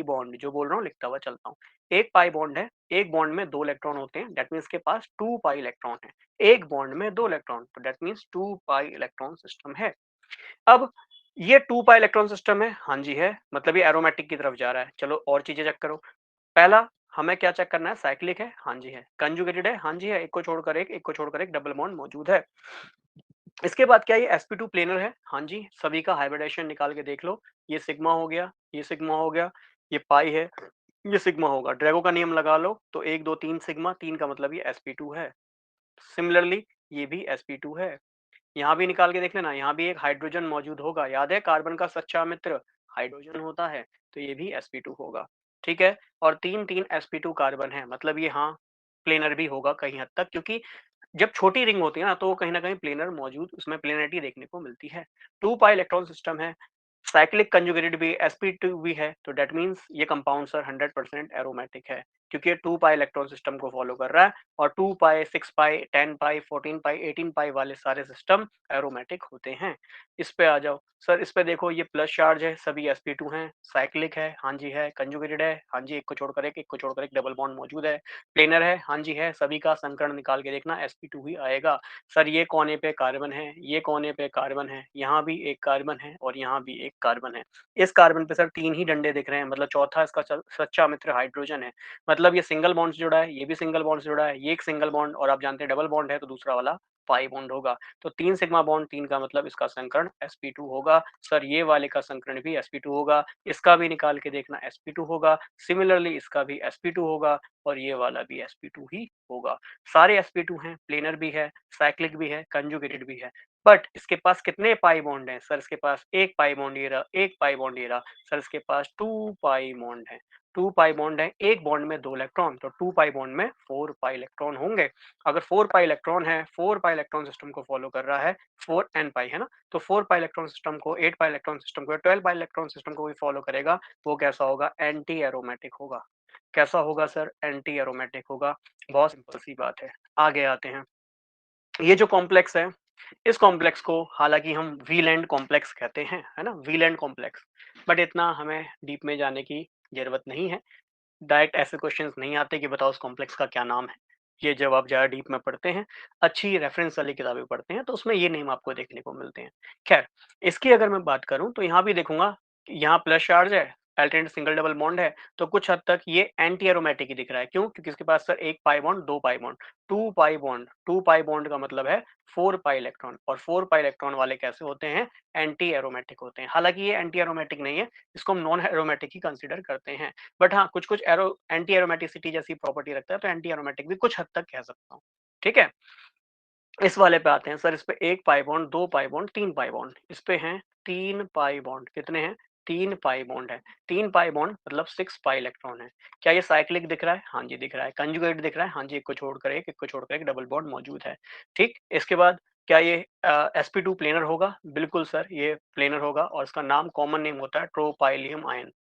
बॉन्ड जो बोल रहा हूँ लिखता हुआ चलता हूँ। एक पाई बॉन्ड है, एक बॉन्ड में 2 इलेक्ट्रॉन होते हैं, दैट मीन्स के पास 2 पाई इलेक्ट्रॉन है। एक बॉन्ड में 2 इलेक्ट्रॉन तो that means 2 pi electron system है। अब ये 2 पाई इलेक्ट्रॉन सिस्टम है, हाँ जी है, मतलब ये एरोमेटिक की तरफ जा रहा है। चलो और चीजें चेक करो। पहला हमें क्या चेक करना है? साइक्लिक है, हाँ जी है। कंजुगेटेड है, हाँ जी है। एक को छोड़कर एक डबल बॉन्ड मौजूद है। इसके बाद क्या ये sp2 प्लेनर है? हाँ जी, सभी का हाइब्रिडेशन निकाल के देख लो। ये सिग्मा हो गया, ये सिग्मा हो गया, ये पाई है, ये सिग्मा होगा। ड्रैगो का नियम लगा लो तो 1 2 3 सिग्मा, 3 का मतलब ये sp2 है। सिमिलरली ये भी sp2 है। यहाँ भी निकाल के देख लेना, यहाँ भी एक हाइड्रोजन मौजूद होगा। याद है कार्बन का सच्चा मित्र हाइड्रोजन होता है, तो ये भी sp2 होगा, ठीक है? और 3 sp2 कार्बन है, मतलब ये हाँ प्लेनर भी होगा कहीं हद तक, क्योंकि जब छोटी रिंग होती है ना तो कहीं ना कहीं प्लेनर मौजूद उसमें प्लेनरिटी देखने को मिलती है। 2 पाई इलेक्ट्रॉन सिस्टम है, साइक्लिक कंजुगेटेड भी sp2 भी है, तो दैट मीन्स ये कंपाउंड सर 100% एरोमेटिक है, क्योंकि ये 2 पाई इलेक्ट्रॉन सिस्टम को फॉलो कर रहा है और 2 पाई 6 पाई 10 पाई 14 पाई 18 पाई वाले सारे सिस्टम एरोमेटिक होते हैं। इस पे आ जाओ सर, इस पे देखो ये प्लस चार्ज है, सभी sp2 हैं, साइक्लिक है, हाँ जी है, कंजुगेटेड है, हाँ जी, एक को छोड़कर एक डबल बॉन्ड मौजूद है, प्लेनर है, हाँ जी है, सभी का संकरण निकाल के देखना sp2 ही आएगा। सर ये कोने पे कार्बन है, ये कोने पे कार्बन है, यहाँ भी एक कार्बन है और यहाँ भी एक कार्बन है। इस कार्बन पे सर 3 ही डंडे दिख रहे हैं, मतलब चौथा इसका सच्चा मित्र हाइड्रोजन है। मतलब ये सिंगल बॉन्ड से जुड़ा है, ये भी सिंगल बॉन्ड से जुड़ा है, ये एक सिंगल बॉन्ड और आप जानते हैं डबल बॉन्ड है तो दूसरा वाला पाई बॉन्ड होगा। तो 3 सिग्मा बॉन्ड 3 का मतलब इसका संकरण sp2 होगा। सर ये वाले का संकरण भी sp2 होगा, इसका भी निकाल के देखना sp2 होगा। सिमिलरली इसका भी sp2 होगा और ये वाला भी sp2 ही होगा। सारे sp2 हैं, प्लेनर भी है, साइक्लिक भी है, कंजुगेटेड भी है। बट इसके पास कितने पाई बॉन्ड हैं? सर इसके पास एक पाई बॉन्ड ये रहा, एक पाई बॉन्ड ये रहा। सर इसके पास 2 पाई बॉन्ड है, 2 पाई बॉन्ड है, एक बॉन्ड में 2 इलेक्ट्रॉन, तो 2 पाई बॉन्ड में 4 पाई इलेक्ट्रॉन होंगे। अगर 4 पाई इलेक्ट्रॉन है, 4 पाई इलेक्ट्रॉन सिस्टम को फॉलो कर रहा है, 4 n पाई है ना? तो 4 पाई इलेक्ट्रॉन सिस्टम को, 8 पाई इलेक्ट्रॉन सिस्टम को, 12 पाई इलेक्ट्रॉन सिस्टम को भी फॉलो करेगा, वो कैसा होगा? एंटी एरोमेटिक होगा। कैसा होगा सर? एंटी एरोमेटिक होगा। बहुत सिंपल सी बात है। आगे आते हैं। ये जो कॉम्प्लेक्स है, इस कॉम्प्लेक्स को हालांकि हम वीलैंड कॉम्प्लेक्स कहते हैं, है ना, वीलैंड कॉम्प्लेक्स। बट इतना हमें डीप में जाने की जरूरत नहीं है। डायरेक्ट ऐसे क्वेश्चंस नहीं आते कि बताओ उस कॉम्प्लेक्स का क्या नाम है। ये जब आप ज़्यादा डीप में पढ़ते हैं, अच्छी रेफरेंस वाली किताबें पढ़ते हैं, तो उसमें ये नेम आपको देखने को मिलते हैं। खैर, इसकी अगर मैं बात करूँ तो यहाँ भी देखूँगा कि यहाँ प्लस चार्ज है, अल्टरनेट सिंगल डबल बॉन्ड है, तो कुछ हद तक ये एंटी एरोमेटिक ही दिख रहा है। क्यों? क्योंकि इसके पास sir 1 pi bond, 2 pi bond, 2 pi bond, 2 pi bond का मतलब है 4 पाई इलेक्ट्रॉन, और 4 पाई इलेक्ट्रॉन वाले कैसे होते हैं? एंटी एरोमेटिक होते हैं। हालाँकि ये एंटी एरोमेटिक नहीं है, इसको हम नॉन एरोमेटिक ही कंसीडर करते हैं। बट हाँ, कुछ-कुछ एंटी एरोमेटिसिटी जैसी प्रॉपर्टी रखता है, तो एंटी एरोमेटिक भी कुछ हद तक कह सकता हूँ। ठीक है? इस वाले पे आते हैं सर, इस पे 1 pi bond, 2 pi bond, 3 pi bond. इस पे हैं 3 पाई बॉन्ड। कितने हैं? 3 पाई बॉन्ड है। 3 पाई बॉन्ड मतलब 6 पाई इलेक्ट्रॉन है। क्या ये साइक्लिक दिख रहा है? हाँ जी, दिख रहा है। कंजुगेट दिख रहा है? हाँ जी, एक को छोड़कर एक डबल बॉन्ड मौजूद है। ठीक? इसके बाद क्या ये sp2 प्लेनर होगा? बिल्कुल सर, ये प्लेनर होगा और इसका नाम कॉमन नेम होता है ट्रोपाइलियम आयन।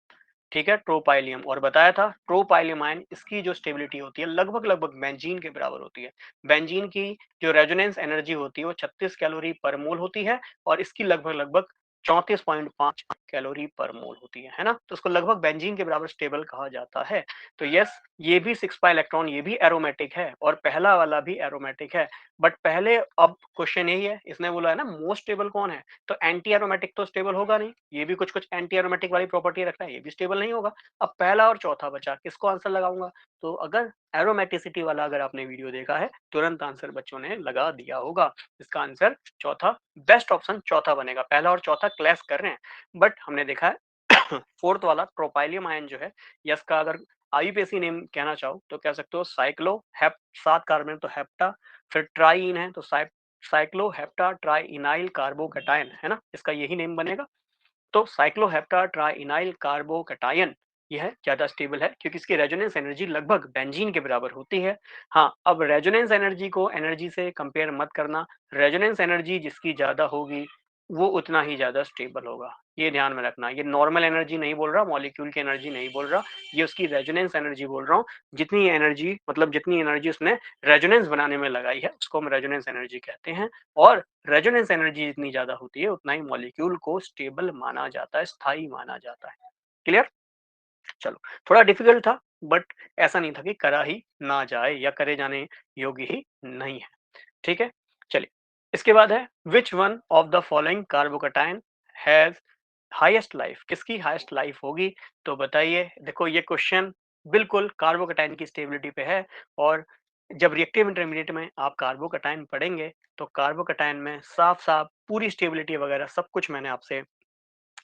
ठीक है, ट्रोपाइलियम। और बताया था ट्रोपाइलियम आयन, इसकी जो स्टेबिलिटी होती है लगभग लगभग बेंजीन के बराबर होती है। बेंजीन की जो रेजोनेंस एनर्जी होती है वो 36 कैलोरी पर मोल होती है, और इसकी लगभग लगभग 34.5 कैलोरी पर मोल होती है ना। तो उसको लगभग बेंजीन के बराबर स्टेबल कहा जाता है। तो यस, ये भी 6 पाई इलेक्ट्रॉन, ये भी एरोमेटिक है, और पहला वाला भी एरोमेटिक है। बट पहले, अब क्वेश्चन यही है, इसने बोला है ना मोस्ट स्टेबल कौन है, तो एंटी एरोमेटिक तो स्टेबल होगा नहीं, ये भी कुछ कुछ एंटी एरोमेटिक वाली प्रॉपर्टी रखता है, ये भी स्टेबल नहीं होगा। अब पहला और चौथा बचा, किसको आंसर लगाऊंगा? तो अगर एरोमेटिसिटी वाला अगर आपने वीडियो देखा है, तुरंत आंसर बच्चों ने लगा दिया होगा। इसका आंसर चौथा, बेस्ट ऑप्शन चौथा बनेगा। पहला और चौथा क्लैश कर रहे हैं, बट हमने देखा है फोर्थ वाला ट्रोपाइलियम आयन जो है, या इसका अगर आईयूपीएसी नेम कहना चाहो तो कह सकते हो साइक्लो हेप, 7 कार्बन तो हेप्टा, फिर ट्राईन है तो साइक्लो हेप्टा ट्राई इनाइल कार्बोकैटायन, है ना, इसका यही नेम बनेगा। तो साइक्लोहेप्टा ट्राइइनाइल कार्बोकैटायन यह ज्यादा स्टेबल है, क्योंकि इसकी रेजोनेंस एनर्जी लगभग बेंजीन के बराबर होती है। हाँ, अब रेजोनेंस एनर्जी को एनर्जी से कंपेयर मत करना। रेजोनेंस एनर्जी जिसकी ज्यादा होगी वो उतना ही ज्यादा स्टेबल होगा, ये ध्यान में रखना। ये नॉर्मल एनर्जी नहीं बोल रहा, मॉलिक्यूल की एनर्जी नहीं बोल रहा, ये उसकी रेजोनेंस एनर्जी बोल रहा हूँ। जितनी एनर्जी, मतलब जितनी एनर्जी उसने रेजोनेंस बनाने में लगाई है, उसको हम रेजोनेंस एनर्जी कहते हैं। और रेजोनेंस एनर्जी जितनी ज्यादा होती है, उतना ही मॉलिक्यूल को स्टेबल माना जाता है, स्थायी माना जाता है। क्लियर? चलो, थोड़ा डिफिकल्ट था, बट ऐसा नहीं था कि करा ही ना जाए या करे जाने योग्य ही नहीं है। ठीक है, चलिए। इसके बाद है which one of the following carbocation has highest life? किसकी हाईएस्ट लाइफ होगी? तो बताइए। देखो, ये क्वेश्चन बिल्कुल कार्बोकैटायन की स्टेबिलिटी पे है, और जब रिएक्टिव इंटरमीडिएट में आप कार्बोकैटायन पढ़ेंगे, तो कार्बोकैटायन में साफ साफ पूरी स्टेबिलिटी वगैरह सब कुछ मैंने आपसे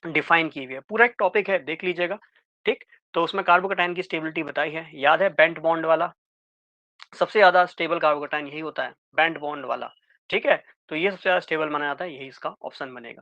डिफाइन की हुई है। पूरा एक टॉपिक है, देख लीजिएगा। ठीक, तो उसमें कार्बोकैटायन की स्टेबिलिटी बताई है, याद है? बेंट बॉन्ड वाला सबसे ज्यादा स्टेबल कार्बोकैटायन यही होता है, बेंट बॉन्ड वाला। ठीक है, तो ये सबसे ज्यादा स्टेबल माना जाता है, यही इसका ऑप्शन बनेगा।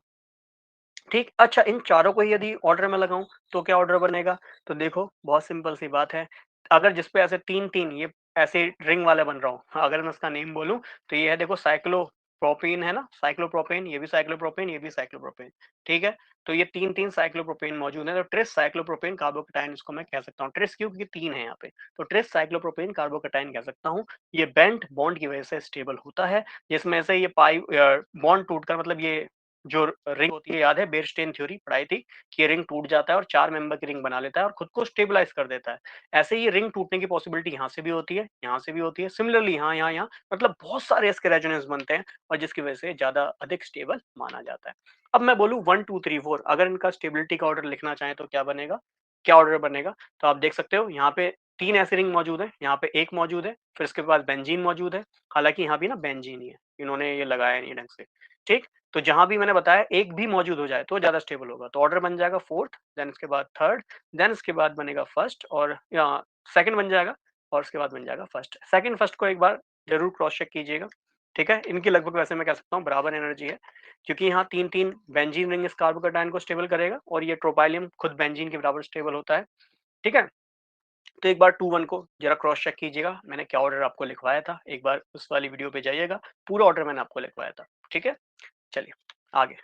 ठीक, अच्छा, इन चारों को यदि ऑर्डर में लगाऊं तो क्या ऑर्डर बनेगा? तो देखो, बहुत सिंपल सी बात है। अगर जिसपे ऐसे तीन तीन ये ऐसे रिंग वाला बन रहा हूं, अगर मैं उसका नेम बोलूं, तो ये है, देखो, साइक्लोप्रोपीन है ना, साइक्लोप्रोपेन, ये भी साइक्लोप्रोपेन, ये भी साइक्लोप्रोपेन। ठीक है, तो ये तीन तीन साइक्लोप्रोपेन मौजूद है, तो ट्रिस साइक्लोप्रोपेन कार्बोकैटायन इसको मैं कह सकता हूँ। ट्रिस क्यों? क्योंकि तीन है यहाँ पे, तो ट्रिस साइक्लोप्रोपेन कार्बोकैटायन कह सकता हूँ। ये बेंट बॉन्ड की वजह से स्टेबल होता है, जिसमें से ये पाई बॉन्ड टूटकर, मतलब ये जो रिंग होती है, याद है बेयरस्टेन थ्योरी पढ़ाई थी कि ये रिंग टूट जाता है और 4 मेंबर की रिंग बना लेता है और खुद को स्टेबलाइज कर देता है। ऐसे ही रिंग टूटने की पॉसिबिलिटी यहाँ से भी होती है, यहाँ से भी होती है, सिमिलरली यहाँ, मतलब बहुत सारे इसके रेजोनेंस बनते हैं, और जिसकी वजह से ज्यादा अधिक स्टेबल माना जाता है। अब मैं बोलूँ 1 2 3 4, अगर इनका स्टेबिलिटी का ऑर्डर लिखना चाहें तो क्या बनेगा, क्या ऑर्डर बनेगा? तो आप देख सकते हो, यहाँ पे 3 ऐसे रिंग मौजूद है, यहाँ पे एक मौजूद है, फिर इसके पास बेंजीन मौजूद है। हालांकि यहाँ भी ना बेंजीन ही है, इन्होंने ये लगाया नहीं ढंग से। ठीक, तो जहां भी मैंने बताया एक भी मौजूद हो जाए तो ज्यादा स्टेबल होगा, तो ऑर्डर बन जाएगा फोर्थ, देन इसके बाद थर्ड, देन इसके बाद बनेगा फर्स्ट, और सेकंड बन जाएगा, और उसके बाद बन जाएगा फर्स्ट। सेकंड फर्स्ट को एक बार जरूर क्रॉस चेक कीजिएगा। ठीक है, इनकी लगभग वैसे मैं कह सकता हूँ बराबर एनर्जी है, क्योंकि यहाँ तीन तीन बेंजीन रिंग इस कार्बोकैटायन को स्टेबल करेगा, और ये ट्रोपाइलियम खुद बेंजीन के बराबर स्टेबल होता है। ठीक है, तो एक बार 2 1 को जरा क्रॉस चेक कीजिएगा, मैंने क्या ऑर्डर आपको लिखवाया था, एक बार उस वाली वीडियो पे जाइएगा, पूरा ऑर्डर मैंने आपको लिखवाया था। ठीक है, चलिए आगे।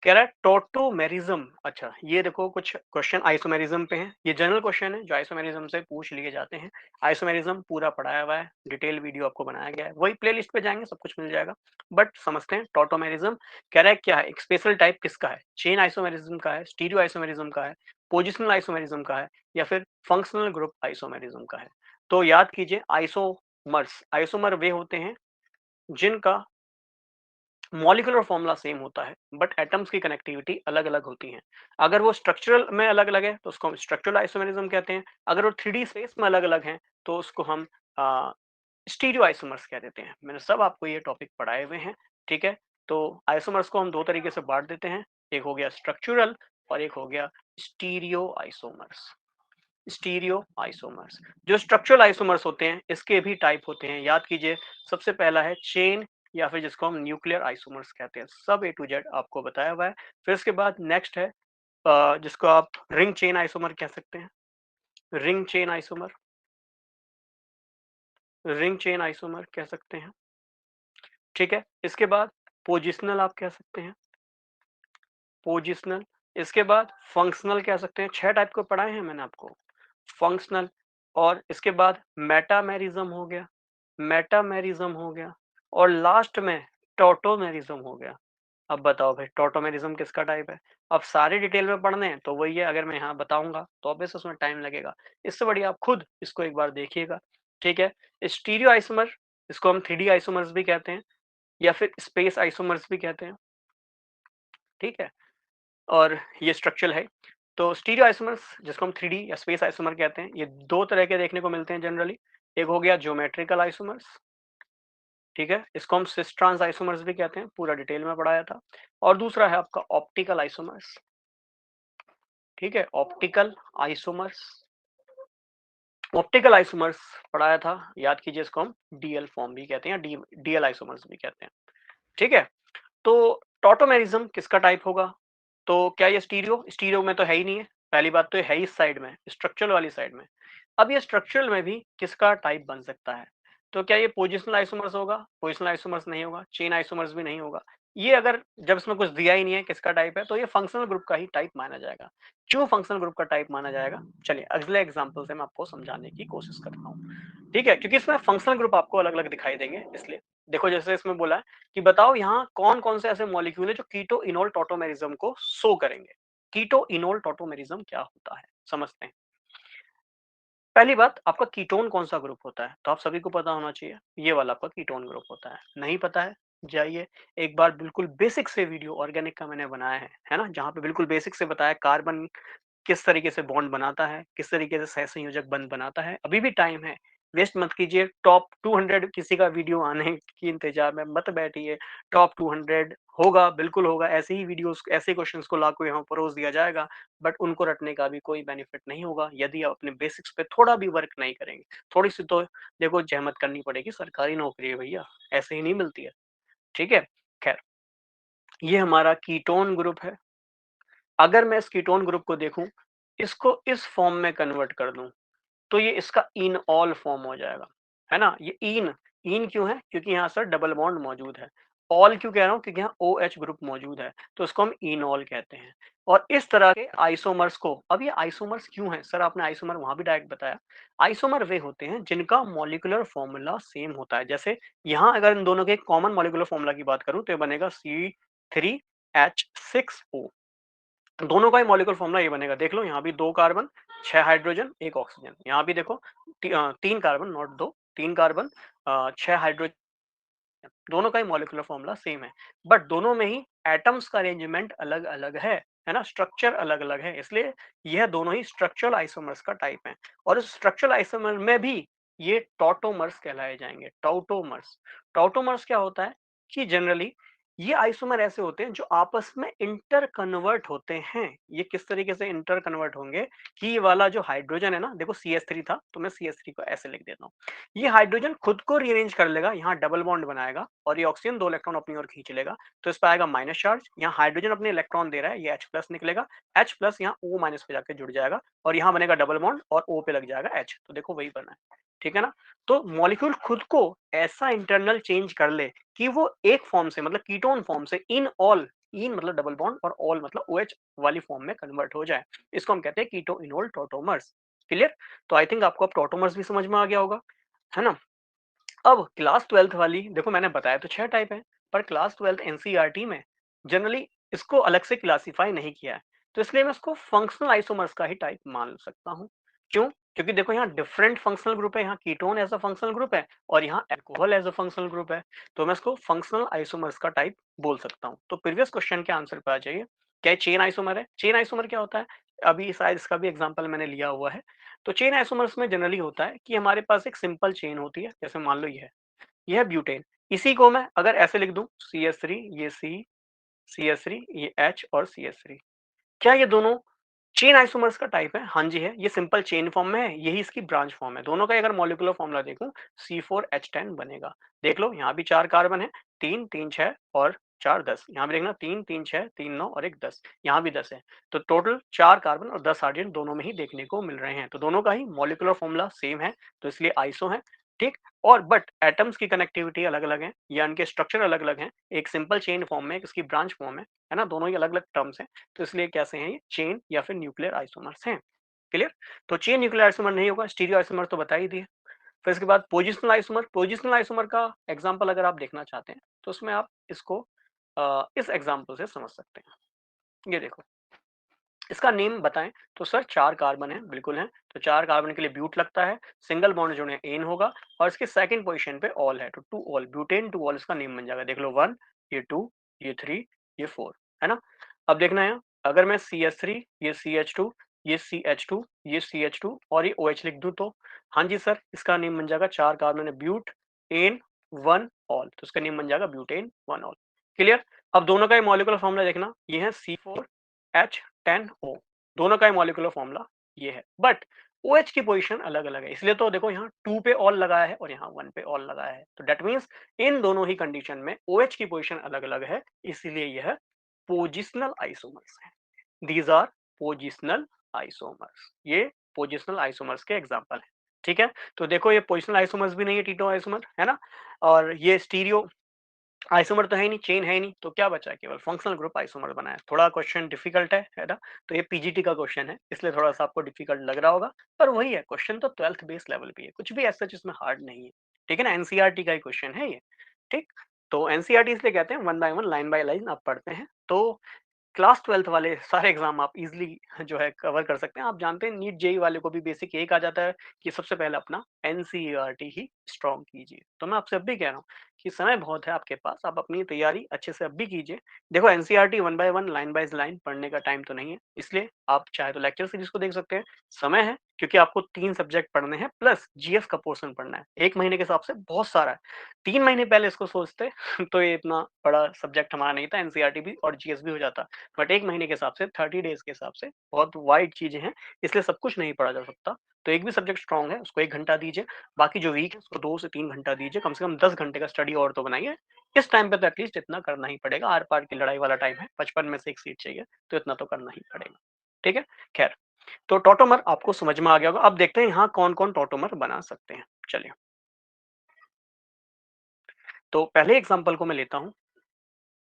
कह रहा है टॉटोमेरिज्म। अच्छा, ये देखो कुछ क्वेश्चन आइसोमेरिज्म पे हैं। ये जनरल क्वेश्चन है जो आइसोमेरिज्म से पूछ लिए जाते हैं। आइसोमेरिज्म पूरा पढ़ाया हुआ है, डिटेल वीडियो आपको बनाया गया है, वही प्लेलिस्ट पे जाएंगे सब कुछ मिल जाएगा। बट समझते हैं टॉटोमेरिज्म कह रहा है क्या है, एक स्पेशल टाइप किसका है, चेन आइसोमेरिज्म का है, स्टीरियो आइसोमेरिज्म का है, पोजिशनल आइसोमेरिज्म का है, या फिर फंक्शनल ग्रुप आइसोमेरिज्म का है। तो याद कीजिए, आइसोमर्स, आइसोमर वे होते हैं जिनका मॉलिक्यूलर फॉर्मूला सेम होता है बट एटम्स की कनेक्टिविटी अलग अलग होती है। अगर वो स्ट्रक्चरल में अलग अलग है तो उसको हम स्ट्रक्चरल आइसोमेरिज्म कहते हैं। अगर वो थ्री डी स्पेस में अलग अलग हैं तो उसको हम स्टीरियो आइसोमर्स कह देते हैं। मैंने सब आपको ये टॉपिक पढ़ाए हुए हैं। ठीक है, तो आइसोमर्स को हम दो तरीके से बांट देते हैं, एक हो गया स्ट्रक्चरल और एक हो गया स्टीरियो आइसोमर्स। स्टीरियो आइसोमर्स, जो स्ट्रक्चरल आइसोमर्स होते हैं इसके भी टाइप होते हैं, याद कीजिए। सबसे पहला है चेन, या फिर जिसको हम न्यूक्लियर आइसोमर्स कहते हैं। सब ए टू जेड आपको बताया हुआ है। फिर इसके बाद नेक्स्ट है जिसको आप रिंग चेन आइसोमर कह सकते हैं। Ring chain isomer, ring chain isomer कह सकते हैं। ठीक है, इसके बाद पोजिशनल आप कह सकते हैं, पोजिशनल। इसके बाद फंक्शनल कह सकते हैं। 6 टाइप को पढ़ाए हैं मैंने आपको, फंक्शनल। और इसके बाद मेटामेरिज्म हो गया, मेटामेरिज्म हो गया, और लास्ट में टॉटोमेरिज्म हो गया। अब बताओ भाई टॉटोमेरिज्म किसका टाइप है। अब सारे डिटेल में पढ़ने हैं तो वही है, अगर मैं यहाँ बताऊंगा तो ऑब्वियस उसमें टाइम लगेगा। इससे बढ़िया आप खुद इसको एक बार देखिएगा। ठीक है, स्टीरियो आइसोमर, इसको हम 3D आइसोमर्स भी कहते हैं या फिर स्पेस आइसोमर्स भी कहते हैं। ठीक है, और ये स्ट्रक्चरल है। तो स्टीरियो आइसोमर्स जिसको हम 3D या स्पेस आइसोमर कहते हैं, ये दो तरह के देखने को मिलते हैं जनरली। एक हो गया ज्योमेट्रिकल आइसोमर्स, ठीक है, इसको हम सिस ट्रांस आइसोमर्स भी कहते हैं, पूरा डिटेल में पढ़ाया था। और दूसरा है आपका ऑप्टिकल आइसोमर्स। ठीक है, ऑप्टिकल आइसोमर्स, ऑप्टिकल आइसोमर्स पढ़ाया था, याद कीजिए, इसको हम डीएल फॉर्म भी कहते हैं या डीएल आइसोमर्स भी कहते हैं। ठीक है, तो टॉटोमेरिज्म किसका टाइप होगा, तो क्या ये स्टीरियो, स्टीरियो में तो है ही नहीं है, पहली बात तो ये है ही इस साइड में, स्ट्रक्चरल वाली साइड में। अब ये स्ट्रक्चरल में भी किसका टाइप बन सकता है, तो क्या ये पोजिशनल आइसोमर्स होगा, पोजिशनल आइसोमर्स नहीं होगा, चेन आइसोमर्स भी नहीं होगा। ये अगर जब इसमें कुछ दिया ही नहीं है किसका टाइप है, तो ये फंक्शनल ग्रुप का ही टाइप माना जाएगा। क्यों फंक्शनल ग्रुप का टाइप माना जाएगा, चलिए अगले एग्जाम्पल से मैं आपको समझाने की कोशिश करता हूँ। ठीक है, क्योंकि इसमें फंक्शनल ग्रुप आपको अलग अलग दिखाई देंगे, इसलिए देखो जैसे इसमें बोला है कि बताओ यहाँ कौन कौन से ऐसे मॉलिक्यूल है जो कीटो इनोल टॉटोमेरिज्म को शो करेंगे। कीटो इनोल टॉटोमेरिज्म क्या होता है, समझते हैं। पहली बात, आपका कीटोन कौन सा ग्रुप होता है, तो आप सभी को पता होना चाहिए, ये वाला आपका कीटोन ग्रुप होता है। नहीं पता है, जाइए एक बार बिल्कुल बेसिक से वीडियो ऑर्गेनिक का मैंने बनाया है ना, जहाँ पे बिल्कुल बेसिक से बताया कार्बन किस तरीके से बॉन्ड बनाता है, किस तरीके से सहसंयोजक बंध बनाता है। अभी भी टाइम है, वेस्ट मत कीजिए। टॉप 200 किसी का वीडियो आने की इंतजार में मत बैठिए। टॉप 200 होगा, बिल्कुल होगा। ऐसे ही वीडियोस, ऐसे क्वेश्चंस को लाकर यहाँ परोस दिया जाएगा, बट उनको रटने का भी कोई बेनिफिट नहीं होगा यदि आप अपने बेसिक्स पे थोड़ा भी वर्क नहीं करेंगे। थोड़ी सी तो देखो जहमत करनी पड़ेगी, सरकारी नौकरी है भैया, ऐसे ही नहीं मिलती है। ठीक है, खैर, ये हमारा कीटोन ग्रुप है। अगर मैं इस कीटोन ग्रुप को देखूं, इसको इस फॉर्म में कन्वर्ट कर दूं, तो ये इसका इनऑल फॉर्म हो जाएगा, है ना। ये इन, इन क्यों है, क्योंकि यहाँ सर डबल बॉन्ड मौजूद है। ऑल क्यों कह रहा हूँ, क्योंकि यहाँ ओ एच ग्रुप मौजूद है, तो इसको हम इनऑल कहते हैं। और इस तरह के आइसोमर्स को, अब ये आइसोमर्स क्यों है सर, आपने आइसोमर वहां भी डायरेक्ट बताया। आइसोमर वे होते हैं जिनका मॉलिक्यूलर फॉर्मूला सेम होता है। जैसे यहाँ अगर इन दोनों के कॉमन मॉलिक्यूलर फॉर्मूला की बात करूं तो ये बनेगा C3H6O। दोनों का ही मॉलिक्यूलर फॉर्मूला ये बनेगा, देख लो यहाँ भी 2 कार्बन, 6 हाइड्रोजन, 1 ऑक्सीजन। यहाँ भी देखो 3 कार्बन, नॉट 2, 3 कार्बन, 6 हाइड्रोजन। दोनों का ही मॉलिक्यूलर फॉर्मूला सेम है, बट दोनों में ही एटम्स का अरेंजमेंट अलग अलग है ना, स्ट्रक्चर अलग अलग है। इसलिए यह दोनों ही स्ट्रक्चरल आइसोमर्स का टाइप है। और इस स्ट्रक्चरल आइसोमर में भी ये टॉटोमर्स कहलाए जाएंगे, टॉटोमर्स। टॉटोमर्स क्या होता है कि जनरली ये आइसोमर ऐसे होते हैं जो आपस में इंटर कन्वर्ट होते हैं। ये किस तरीके से इंटर कन्वर्ट होंगे कि ये वाला जो हाइड्रोजन है ना, देखो CH3 था तो मैं CH3 को ऐसे लिख देता हूँ। ये हाइड्रोजन खुद को रीअरेंज कर लेगा, यहाँ डबल बॉन्ड बनाएगा और ये ऑक्सीजन 2 इलेक्ट्रॉन अपनी ओर खींच लेगा, तो इस पर आएगा माइनस चार्ज। यहाँ हाइड्रोजन अपने इलेक्ट्रॉन दे रहा है, ये H प्लस निकलेगा, H प्लस यहाँ O माइनस पे जाकर जुड़ जाएगा और यहाँ बनेगा डबल बॉन्ड और O पे लग जाएगा H, तो देखो वही बना है। ठीक है ना, तो मॉलिक्यूल खुद को ऐसा इंटरनल चेंज कर ले कि वो एक फॉर्म से, मतलब कीटोन फॉर्म से इन ऑल इन मतलब डबल बॉन्ड और ऑल मतलब OH वाली फॉर्म में कन्वर्ट हो जाए। इसको हम कहते हैं कीटो इनोल टॉटोमर्स। क्लियर? तो आई थिंक आपको अब टॉटोमर्स भी समझ में आ गया होगा, है ना? अब क्लास 12th वाली देखो, मैंने बताया तो 6 टाइप है, पर क्लास 12th एनसीईआरटी में जनरली इसको अलग से क्लासिफाई नहीं किया है, तो इसलिए मैं इसको फंक्शनल आइसोमर्स का ही टाइप मान सकता हूँ। क्यों? क्योंकि देखो यहाँ डिफरेंट फंक्शनल ग्रुप है, यहाँ ketone as a functional group है और यहाँ alcohol as a functional group है, तो मैं इसको फंक्शनल आइसोमर्स का टाइप बोल सकता हूँ। तो प्रीवियस क्वेश्चन के आंसर पे आ जाइए। क्या चेन आइसोमर है? चेन आइसोमर क्या होता है? अभी शायद इसका भी एग्जाम्पल मैंने लिया हुआ है। तो चेन आइसोमर्स में जनरली होता है कि हमारे पास एक सिंपल चेन होती है, जैसे मान लो ये है ब्यूटेन। इसी को मैं अगर ऐसे लिख दूं, CH3 ये C, CH3 ये H और CH3, क्या ये दोनों चेन आइसोमर्स का टाइप है? हाँ जी है, ये सिंपल चेन फॉर्म में है, यही इसकी ब्रांच फॉर्म है। दोनों का अगर मॉलिक्यूलर फॉर्मूला देखूं, C4H10 बनेगा। देख लो यहाँ भी 4 कार्बन है, 3 3 6 और 4 10। यहाँ भी देखना 3 3 6 3 9 और 1 10, यहाँ भी 10 है। तो टोटल 4 कार्बन और 10 हाइड्रोजन दोनों में ही देखने को मिल रहे हैं, तो दोनों का ही मॉलिक्यूलर फॉर्मूला सेम है, तो इसलिए आइसो है। ठीक। और बट एटम्स की कनेक्टिविटी अलग अलग है या इनके स्ट्रक्चर अलग अलग हैं, एक सिंपल चेन फॉर्म में, एक इसकी ब्रांच फॉर्म है ना, दोनों ही अलग अलग टर्म्स हैं, तो इसलिए कैसे हैं ये चेन या फिर न्यूक्लियर आइसोमर्स हैं। क्लियर? तो चेन न्यूक्लियर आइसोमर नहीं होगा, स्टीरियो आइसोमर तो बता ही दिए। फिर इसके बाद पोजिशनल आइसोमर, पोजिशनल आइसोमर का एग्जांपल अगर आप देखना चाहते हैं तो उसमें आप इसको इस एग्जांपल से समझ सकते हैं। ये देखो, इसका नेम बताएं तो सर 4 कार्बन है, बिल्कुल है, तो 4 कार्बन के लिए ब्यूट लगता है, सिंगल बॉन्ड जो है एन होगा और इसके सेकंड पोजीशन पे ऑल है, तो two ol, butane two ol इसका नेम बन जाएगा। देख लो 1, ये 2, ये 3, ये 4, है ना? अब देखना है, अगर मैं CH3 ये CH2 ये CH2 ये CH2 और ये OH लिख दूं तो हाँ जी सर, इसका नेम बन जाएगा, 4 कार्बन है, ब्यूट एन 1 ऑल, तो इसका नेम बन जाएगा ब्यूटेन 1 ऑल। क्लियर? अब दोनों का मॉलिक्यूलर फॉर्मूला देखना, ये है C4H10O, दोनों का मॉलिक्यूलर फॉर्मूला ये है, बट OH की पोजीशन अलग अलग है, इसलिए तो देखो यहाँ 2 पे ऑल लगाया है और यहाँ 1 पे ऑल लगाया है, तो दैट मीन्स इन दोनों ही कंडीशन में OH की पोजीशन अलग अलग है, इसलिए यह पोजिशनल आइसोमर्स है। दीज आर पोजिशनल आइसोमर्स, ये पोजिशनल आइसोमर्स के एग्जांपल है। ठीक है, तो देखो ये पोजिशनल आइसोमर्स भी नहीं है, टीटो आइसोमर है ना, और ये स्टीरियो आइसोमर तो है ही नहीं, चेन है ही नहीं, तो क्या बचा? केवल फंक्शनल ग्रुप आइसोमर बना है। थोड़ा क्वेश्चन डिफिकल्ट है ना, तो ये पीजीटी का क्वेश्चन है, इसलिए थोड़ा सा आपको डिफिकल्ट लग रहा होगा, पर वही है, क्वेश्चन तो 12th बेस लेवल पे है, कुछ भी ऐसा जिसमें हार्ड नहीं है। ठीक है ना, एनसीईआरटी का ही क्वेश्चन है ये। ठीक, तो एनसीईआरटी इसलिए कहते हैं one by one, line by line आप पढ़ते हैं, तो क्लास 12th वाले सारे एग्जाम आप इजीली जो है कवर कर सकते हैं। आप जानते हैं नीट जेई वाले को भी बेसिक एक आ जाता है कि सबसे पहले अपना एनसीईआरटी ही स्ट्रॉन्ग कीजिए। तो मैं आपसे अब भी कह रहा हूँ कि समय बहुत है आपके पास, आप अपनी तैयारी अच्छे से अब भी कीजिए। देखो NCERT one by one, line by line पढ़ने का टाइम तो नहीं है, इसलिए आप चाहे तो लेक्चर सीरीज को देख सकते हैं। समय है क्योंकि आपको 3 सब्जेक्ट पढ़ने हैं प्लस जीएस का पोर्शन पढ़ना है, 1 महीने के हिसाब से बहुत सारा है। 3 महीने पहले इसको सोचते तो ये इतना बड़ा सब्जेक्ट हमारा नहीं था, एनसीईआरटी भी और जीएस भी हो जाता, बट 1 महीने के हिसाब से 30 डेज के हिसाब से बहुत वाइड चीजें हैं, इसलिए सब कुछ नहीं पढ़ा जा सकता। तो एक भी सब्जेक्ट स्ट्रांग है उसको 1 घंटा दीजिए, बाकी जो वीक है उसको 2 से 3 घंटा दीजिए, कम से कम 10 घंटे का स्टडी और तो बनाइए। इस टाइम पे तो एटलीस्ट इतना करना ही पड़ेगा, आर पार की लड़ाई वाला टाइम है, 55 में से एक सीट चाहिए, तो इतना तो करना ही पड़ेगा। ठीक है, खैर, तो टॉटोमर आपको समझ में आ गया होगा। अब देखते हैं यहाँ कौन कौन टॉटोमर बना सकते हैं। चलिए, तो पहले एग्जाम्पल को मैं लेता हूँ,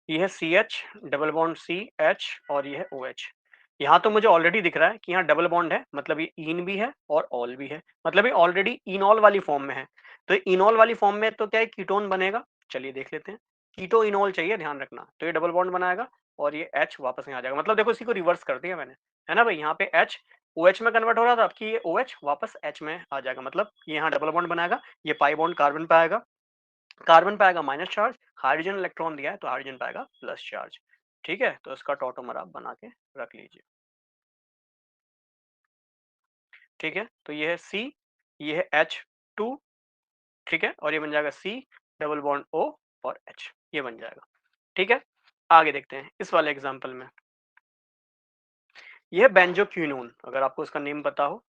ये है CH डबल बॉन्ड CH और ये है OH। यहाँ तो मुझे ऑलरेडी दिख रहा है कि यहाँ डबल बॉन्ड है, मतलब ये इन भी है और ऑल भी है, मतलब ये ऑलरेडी इनॉल वाली फॉर्म में है। तो इनॉल वाली फॉर्म में तो क्या है, कीटोन बनेगा। चलिए देख लेते हैं, कीटो इनॉल चाहिए, ध्यान रखना, तो ये डबल बॉन्ड बनाएगा और ये H वापस यहाँ आ जाएगा, मतलब देखो इसी को रिवर्स कर दिया मैंने, है ना भाई, यहाँ पे H OH में कन्वर्ट हो रहा था, अब की ये OH वापस H में आ जाएगा, मतलब ये यहाँ डबल बॉन्ड बनाएगा, ये पाई बॉन्ड कार्बन पे आएगा, कार्बन पे आएगा माइनस चार्ज, हाइड्रोजन इलेक्ट्रॉन दिया है तो हाइड्रोजन पाएगा प्लस चार्ज। ठीक है, तो इसका टॉटोमर आप बना के रख लीजिए। ठीक है, तो ये है C, ये है H2, ठीक है, और ये बन जाएगा C डबल बॉन्ड O और H, ये बन जाएगा। ठीक है, आगे देखते हैं इस वाले एग्जांपल में, ये है बेंजोक्विनोन, अगर आपको इसका नेम पता हो।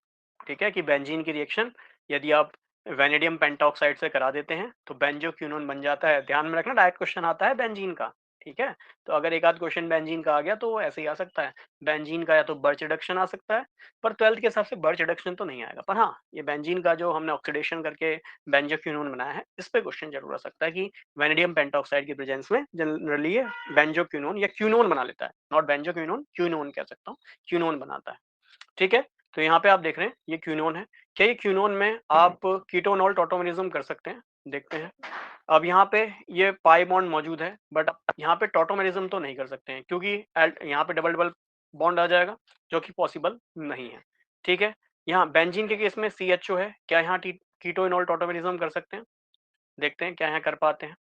ठीक है, कि बेंजीन की रिएक्शन यदि आप वेनेडियम पेंटॉक्साइड से करा देते हैं तो बेंजोक्विनोन बन जाता है। ध्यान में रखना, डायरेक्ट क्वेश्चन आता है बेंजीन का। ठीक है? तो अगर एक आध क्वेश्चन बेंजीन का आ गया तो वो ऐसे ही आ सकता है। बेंजीन का या तो बर्च रिडक्शन आ सकता है, पर 12th के हिसाब से बर्च रिडक्शन तो नहीं आएगा। पर हाँ, ये बेंजीन का जो हमने ऑक्सीडेशन करके बेंजोक्विनोन बनाया है, इस पे क्वेश्चन ज़रूर आ सकता है कि वैनेडियम पेंटॉक्साइड की प्रेजेंस में जनरली ये बेंजोक्विनोन या क्विनोन बना लेता है। नॉट बेंजोक्विनोन, क्विनोन कह सकता हूँ, क्विनोन बनाता है। ठीक है? तो यहाँ पे आप देख रहे हैं ये क्विनोन है। क्या ये क्विनोन में आप कीटोनॉल टॉटोमेरिज्म कर सकते हैं? देखते हैं। अब यहाँ पे ये पाई बॉन्ड मौजूद है, बट यहाँ पे टॉटोमेरिज्म तो नहीं कर सकते हैं क्योंकि यहाँ पे डबल डबल बॉन्ड आ जाएगा, जो कि पॉसिबल नहीं है। ठीक है? यहाँ बेंजीन के केस में CHO है। क्या यहाँ कीटोइनॉल टॉटोमेरिज्म कर सकते हैं? देखते हैं क्या यहाँ कर पाते हैं।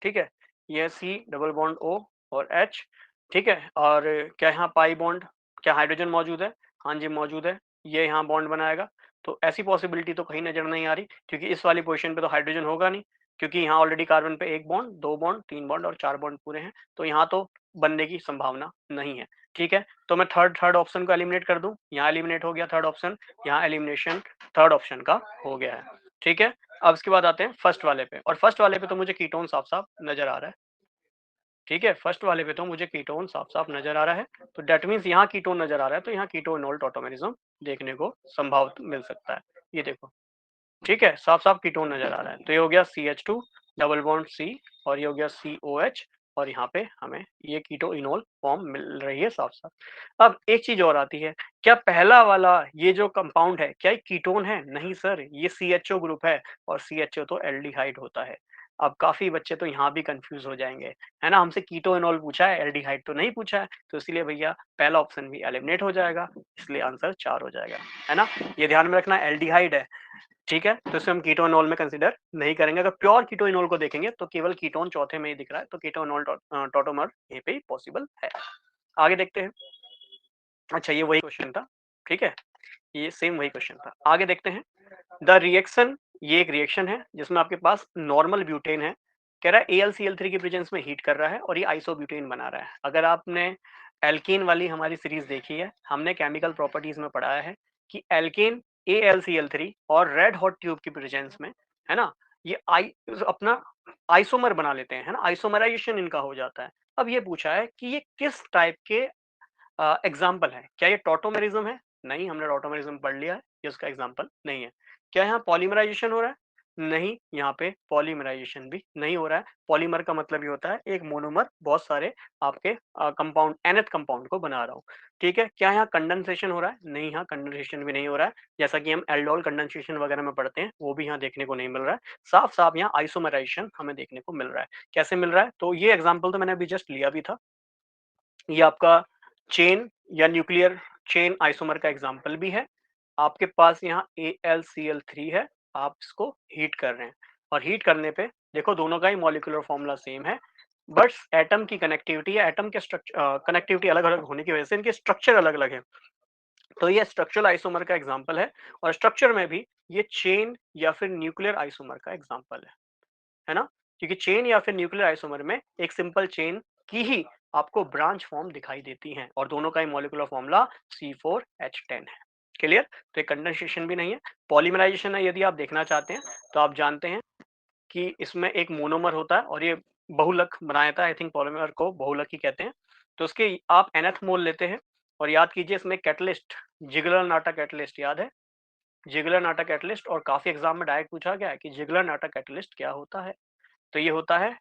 ठीक है? ये C डबल बॉन्ड O और H। ठीक है? और क्या यहाँ पाई बॉन्ड, क्या हाइड्रोजन मौजूद है? हाँ जी, मौजूद है। ये यहाँ बॉन्ड बनाएगा। तो ऐसी पॉसिबिलिटी तो कहीं नज़र नहीं आ रही, क्योंकि इस वाली पोज़ीशन पे तो हाइड्रोजन होगा नहीं, क्योंकि यहाँ ऑलरेडी कार्बन पे 1 बॉन्ड, 2 बॉन्ड, 3 बॉन्ड और 4 बॉन्ड पूरे हैं। तो यहाँ तो बनने की संभावना नहीं है। ठीक है? तो मैं थर्ड ऑप्शन को एलिमिनेट कर दूँ। यहाँ एलिमिनेट हो गया थर्ड ऑप्शन, यहाँ एलिमिनेशन थर्ड ऑप्शन का हो गया है। ठीक है? अब इसके बाद आते हैं फर्स्ट वाले पे, और फर्स्ट वाले पे तो मुझे कीटोन साफ-साफ नज़र आ रहा है। ठीक है? फर्स्ट वाले पे तो मुझे कीटोन साफ-साफ नज़र आ रहा है। तो दैट मीन्स यहाँ कीटोन नज़र आ रहा है, तो यहाँ कीटोइनॉल टॉटोमेरिज्म देखने को संभव मिल सकता है। ये देखो, ठीक है? साफ-साफ कीटोन नज़र आ रहा है। तो ये हो गया CH2 डबल बॉन्ड C, और ये हो गया COH, और यहाँ पे हमें ये कीटोइनॉल फॉर्म मिल रही है साफ-साफ। अब एक चीज़ और आती है, क्या पहला वाला ये जो कंपाउंड है, क्या ये कीटोन है? नहीं सर, ये CHO ग्रुप है, और CHO तो एल्डिहाइड होता है। अब काफ़ी बच्चे तो यहाँ भी कन्फ्यूज़ हो जाएँगे, है ना? हमसे कीटोइनॉल पूछा है, एल्डिहाइड तो नहीं पूछा है, तो इसीलिए भैया पहला ऑप्शन भी एलिमिनेट हो जाएगा, इसलिए आंसर 4 हो जाएगा, है ना? ये ध्यान में रखना, एल्डिहाइड है। ठीक है? तो इसे हम कीटोइनॉल में कंसीडर नहीं करेंगे। अगर प्योर कीटोइनॉल को देखेंगे तो केवल कीटोन चौथे में ही दिख रहा है, तो कीटोइनॉल टॉटोमर यहीं पे ही पॉसिबल है। आगे देखते हैं। अच्छा, ये वही क्वेश्चन था, ठीक है? ये सेम वही क्वेश्चन था। आगे देखते हैं। द रिएक्शन, ये एक रिएक्शन है जिसमें आपके पास नॉर्मल ब्यूटेन है। कह रहा है AlCl3 की प्रेजेंस में हीट कर रहा है और ये आइसोब्यूटेन बना रहा है। अगर आपने एल्केन वाली हमारी सीरीज देखी है, हमने केमिकल प्रॉपर्टीज में पढ़ा है कि एल्केन AlCl3 और रेड हॉट ट्यूब की प्रेजेंस में, है ना, ये अपना आइसोमर बना लेते हैं, है ना, आइसोमराइजेशन इनका हो जाता है। अब ये पूछा है कि ये किस टाइप के एग्जाम्पल है। क्या ये टॉटोमेरिज्म है? नहीं, हमने टॉटोमेरिज्म पढ़ लिया है, ये उसका एग्जाम्पल नहीं है। क्या यहाँ पॉलीमराइजेशन हो रहा है? नहीं, यहाँ पे पॉलीमराइजेशन भी नहीं हो रहा है। पॉलीमर का मतलब ये होता है एक मोनोमर बहुत सारे आपके कंपाउंड, nth कंपाउंड को बना रहा हूँ। ठीक है? क्या यहाँ कंडेंसेशन हो रहा है? नहीं, यहाँ कंडेंसेशन भी नहीं हो रहा है। जैसा कि हम एल्डोल कंडेंसेशन वगैरह में पढ़ते हैं, वो भी यहाँ देखने को नहीं मिल रहा है। साफ साफ यहाँ आइसोमराइजेशन हमें देखने को मिल रहा है। कैसे मिल रहा है? तो ये एग्जाम्पल तो मैंने अभी जस्ट लिया भी था। ये आपका चेन या न्यूक्लियर चेन आइसोमर का एग्जाम्पल भी है। आपके पास यहाँ AlCl3 है, आप इसको हीट कर रहे हैं, और हीट करने पे देखो दोनों का ही मॉलिक्यूलर फॉर्मूला सेम है, बट एटम की कनेक्टिविटी या एटम के स्ट्रक्चर कनेक्टिविटी अलग अलग होने की वजह से इनके स्ट्रक्चर अलग अलग है। तो ये स्ट्रक्चरल आइसोमर का एग्जाम्पल है, और स्ट्रक्चर में भी ये चेन या फिर न्यूक्लियर आइसोमर का एग्जाम्पल है ना? क्योंकि चेन या फिर न्यूक्लियर आइसोमर में एक सिंपल चेन की ही आपको ब्रांच फॉर्म दिखाई देती हैं, और दोनों का ही मॉलिक्यूलर फॉर्मूला C4H10 है। क्लियर? तो ये कंडेंसेशन भी नहीं है, पॉलीमराइजेशन है। यदि आप देखना चाहते हैं तो आप जानते हैं कि इसमें एक मोनोमर होता है और ये बहुलक बनाया था। आई थिंक पॉलीमर को बहुलक ही कहते हैं। तो उसके आप nth मोल लेते हैं, और याद कीजिए इसमें कैटलिस्ट, जिगलर नाटा कैटलिस्ट याद है? जिगलर नाटा कैटलिस्ट, और काफी एग्जाम में डायरेक्ट पूछा गया है कि जिगलर नाटा कैटलिस्ट क्या होता है। तो ये होता है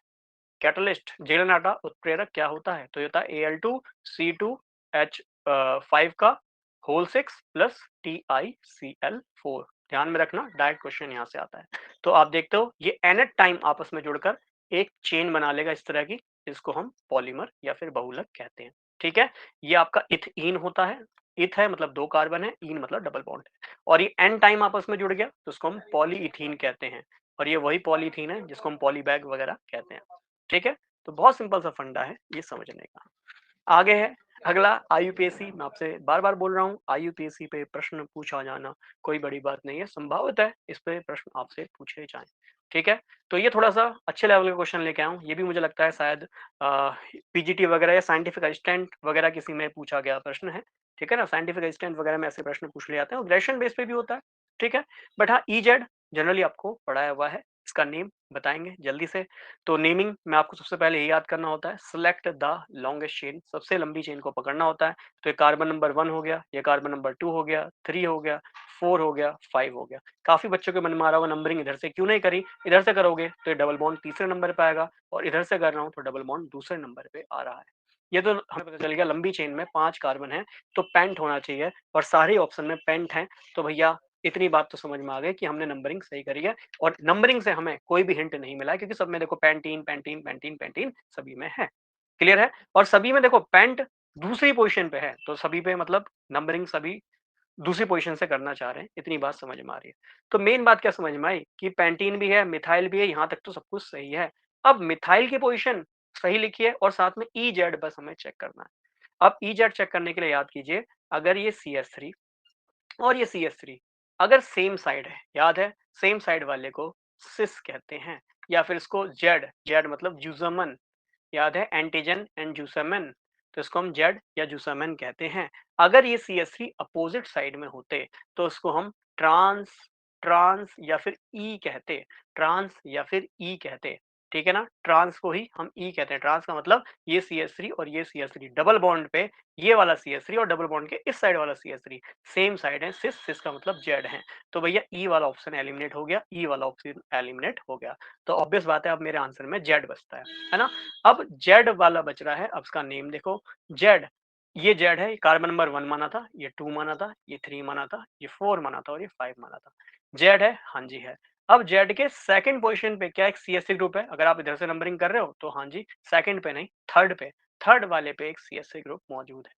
कैटलिस्ट, जिगलर उत्प्रेरक क्या होता है? तो ये होता है Al2C2H5 का होल 6 प्लस TiCl4। ध्यान में रखना, डायरेक्ट क्वेश्चन यहाँ से आता है। तो आप देखते हो ये nth टाइम आपस में जुड़कर एक चेन बना लेगा इस तरह की, जिसको हम पॉलीमर या फिर बहुलक कहते हैं। ठीक है? ये आपका इथीन होता है। इथ है मतलब 2 कार्बन है, ईन मतलब डबल बॉन्ड है, और ये n टाइम आपस में जुड़ गया तो उसको हम पॉलीइथीन कहते हैं, और ये वही पॉलीथीन है जिसको हम पॉलीबैग वगैरह कहते हैं। ठीक है? तो बहुत सिंपल सा फंडा है ये समझने का। आगे है अगला IUPAC। मैं आपसे बार-बार बोल रहा हूँ, IUPAC पे प्रश्न पूछा जाना कोई बड़ी बात नहीं है, संभावित है इस पे प्रश्न आपसे पूछे जाएँ। ठीक है? तो ये थोड़ा-सा अच्छे लेवल का क्वेश्चन लेके आया हूँ। ये भी मुझे लगता है शायद PGT वगैरह या साइंटिफिक असिस्टेंट वगैरह किसी में पूछा गया प्रश्न है। ठीक है ना? साइंटिफिक असिस्टेंट वगैरह में ऐसे प्रश्न पूछ लिए जाते हैं, और ग्रेजुएशन बेस पे भी होता है। ठीक है? बट हाँ, EZ जनरली आपको पढ़ाया हुआ है। इसका नेम बताएँगे जल्दी से। तो नेमिंग में आपको सबसे पहले ये याद करना होता है, सेलेक्ट द लॉन्गेस्ट चेन, सबसे लंबी चेन को पकड़ना होता है। तो ये कार्बन नंबर 1 हो गया, ये कार्बन नंबर 2 हो गया, 3 हो गया, 4 हो गया, 5 हो गया। काफ़ी बच्चों के मन में आ रहा होगा नंबरिंग इधर से क्यों नहीं करी? इधर से करोगे तो ये डबल बॉन्ड तीसरे नंबर पे आएगा और इधर से कर रहा हूँ तो डबल बॉन्ड दूसरे नंबर पे आ रहा है। ये तो हमें पता चल गया लंबी चेन में 5 कार्बन है, तो पेंट होना चाहिए और सारे ऑप्शन में पेंट हैं। तो भैया इतनी बात तो समझ में आ गई कि हमने नंबरिंग सही करी है और नंबरिंग से हमें कोई भी हिंट नहीं मिला है क्योंकि सब में देखो पैंटीन, पैंटीन, पैंटीन, पैंटीन सभी में है। क्लियर है? और सभी में देखो पेंट दूसरी पोज़ीशन पे है, तो सभी पे मतलब नंबरिंग सभी दूसरी पोज़ीशन से करना चाह रहे हैं, इतनी बात समझ में आ रही है। तो मेन बात क्या समझ में आई कि पैंटीन भी है, मिथाइल भी है, यहाँ तक तो सब कुछ सही है। अब मिथाइल की पोज़ीशन सही लिखी है और साथ में ईजेड बस हमें चेक करना है। अब ईजेड चेक करने के लिए याद कीजिए, अगर ये CH3 और ये CH3 अगर सेम साइड है, याद है? सेम साइड वाले को सिस कहते हैं या फिर इसको जेड, जेड मतलब ज़ूसमन, याद है एंटीजन एंड जूसामिन, तो इसको हम जेड या जूसामिन कहते हैं। अगर ये CH3 अपोजिट साइड में होते तो उसको हम ट्रांस ट्रांस या फिर ई कहते, ट्रांस या फिर ई कहते, ठीक है ना? ट्रांस को ही हम ई कहते हैं। ट्रांस का मतलब ये CH3 और ये CH3 डबल बॉन्ड पे ये वाला CH3 और डबल बॉन्ड के इस साइड वाला CH3 सेम साइड है, सिस सिस का मतलब जेड है। तो भैया ई वाला ऑप्शन एलिमिनेट हो गया, ई वाला ऑप्शन एलिमिनेट हो गया। तो ऑब्वियस बात है अब मेरे आंसर में जेड बचता है ना? अब जेड वाला बच रहा है, अब इसका नेम देखो जेड, ये जेड है, कार्बन नंबर 1 माना था, ये 2 माना था, ये 3 माना था, ये 4 माना था और ये 5 माना था। जेड है, हाँ जी है। अब जेड के सेकंड पोजीशन पे क्या एक CH3 ग्रुप है? अगर आप इधर से नंबरिंग कर रहे हो तो हाँ जी, सेकंड पे नहीं, थर्ड पे, थर्ड वाले पे एक CH3 ग्रुप मौजूद है।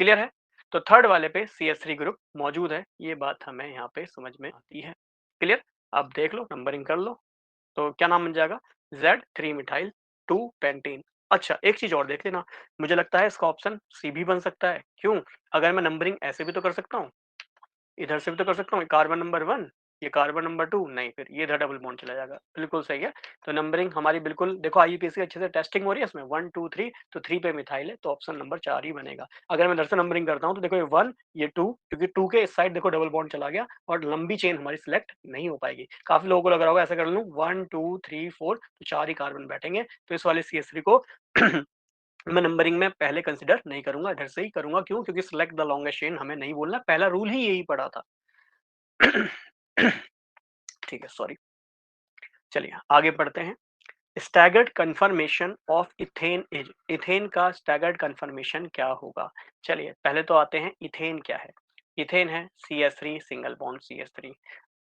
क्लियर है? तो थर्ड वाले पे CH3 ग्रुप मौजूद है, ये बात हमें यहाँ पे समझ में आती है। क्लियर? अब देख लो, नंबरिंग कर लो। तो क्या नाम बन जाएगा? Z3 methyl 2 pentene. अच्छा, एक चीज़ और देख लेना, मुझे लगता है इसका ऑप्शन सी भी बन सकता है। क्यों? अगर मैं नंबरिंग ऐसे भी तो कर सकता हूँ, इधर से भी तो कर सकता हूँ, कार्बन नंबर 1, ये कार्बन नंबर 2, नहीं फिर ये इधर डबल बॉन्ड चला जाएगा। बिल्कुल सही है। तो नंबरिंग हमारी बिल्कुल देखो आईयूपीएसी अच्छे से टेस्टिंग हो रही है इसमें 1, 2, 3 तो 3 पे मिथाइल है तो ऑप्शन नंबर 4 ही बनेगा। अगर मैं इधर से नंबरिंग करता हूँ तो देखो ये 1, ये 2 क्योंकि 2 के इस साइड देखो डबल बॉन्ड चला गया और लंबी चेन हमारी सिलेक्ट नहीं हो पाएगी। काफ़ी लोगों को लग रहा होगा ऐसा कर लूँ 1, 2, 3, 4 तो 4 ही कार्बन बैठेंगे। तो इस वाले CH3 को मैं नंबरिंग में पहले कंसीडर नहीं करूँगा, इधर से ही करूँगा। क्यों? क्योंकि सिलेक्ट द लॉन्गेस्ट चेन हमें नहीं बोलना, पहला रूल ही यही पड़ा था। ठीक है, सॉरी। चलिए आगे बढ़ते हैं। Staggered conformation of ethane is, ethane का स्टैगर्ड कन्फर्मेशन क्या होगा? चलिए पहले तो आते हैं इथेन क्या है। इथेन है CH3 सिंगल बॉन्ड CH3।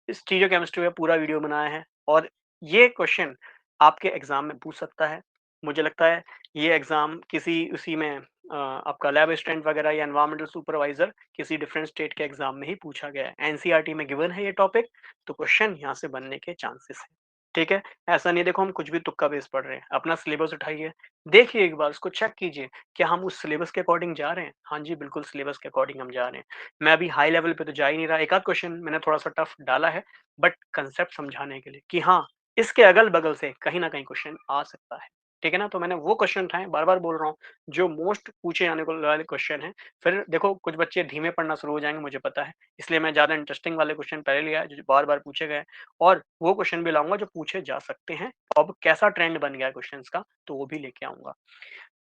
इस स्टीरियोकेमिस्ट्री में पूरा वीडियो बनाया है और ये क्वेश्चन आपके एग्जाम में पूछ सकता है। मुझे लगता है ये एग्जाम किसी उसी में आपका लैब असिस्टेंट वगैरह या एनवायरमेंटल सुपरवाइजर किसी डिफरेंट स्टेट के एग्जाम में ही पूछा गया है। एनसीईआरटी में गिवन है ये टॉपिक, तो क्वेश्चन यहाँ से बनने के चांसेस है। ठीक है, ऐसा नहीं देखो हम कुछ भी तुक्का बेस पढ़ रहे हैं, अपना सिलेबस उठाइए, देखिए एक बार उसको चेक कीजिए, क्या हम उस सिलेबस के अकॉर्डिंग जा रहे हैं? हाँ जी, बिल्कुल सिलेबस के अकॉर्डिंग हम जा रहे हैं। मैं अभी हाई लेवल पे तो जा ही नहीं रहा, एक आध क्वेश्चन मैंने थोड़ा-सा टफ डाला है, बट कांसेप्ट समझाने के लिए कि हाँ, इसके अगल-बगल से कहीं न कहीं क्वेश्चन आ सकता है। ठीक है ना? तो मैंने वो क्वेश्चन उठाए, बार-बार बोल रहा हूँ, जो मोस्ट पूछे जाने को वाले क्वेश्चन हैं। फिर देखो कुछ बच्चे धीमे पढ़ना शुरू हो जाएँगे, मुझे पता है, इसलिए मैं ज़्यादा इंटरेस्टिंग वाले क्वेश्चन पहले लिया है, जो बार-बार पूछे गए हैं और वो क्वेश्चन भी लाऊँगा जो पूछे जा सकते हैं। अब कैसा ट्रेंड बन गया है क्वेश्चन्स का, तो वो भी लेके आऊँगा।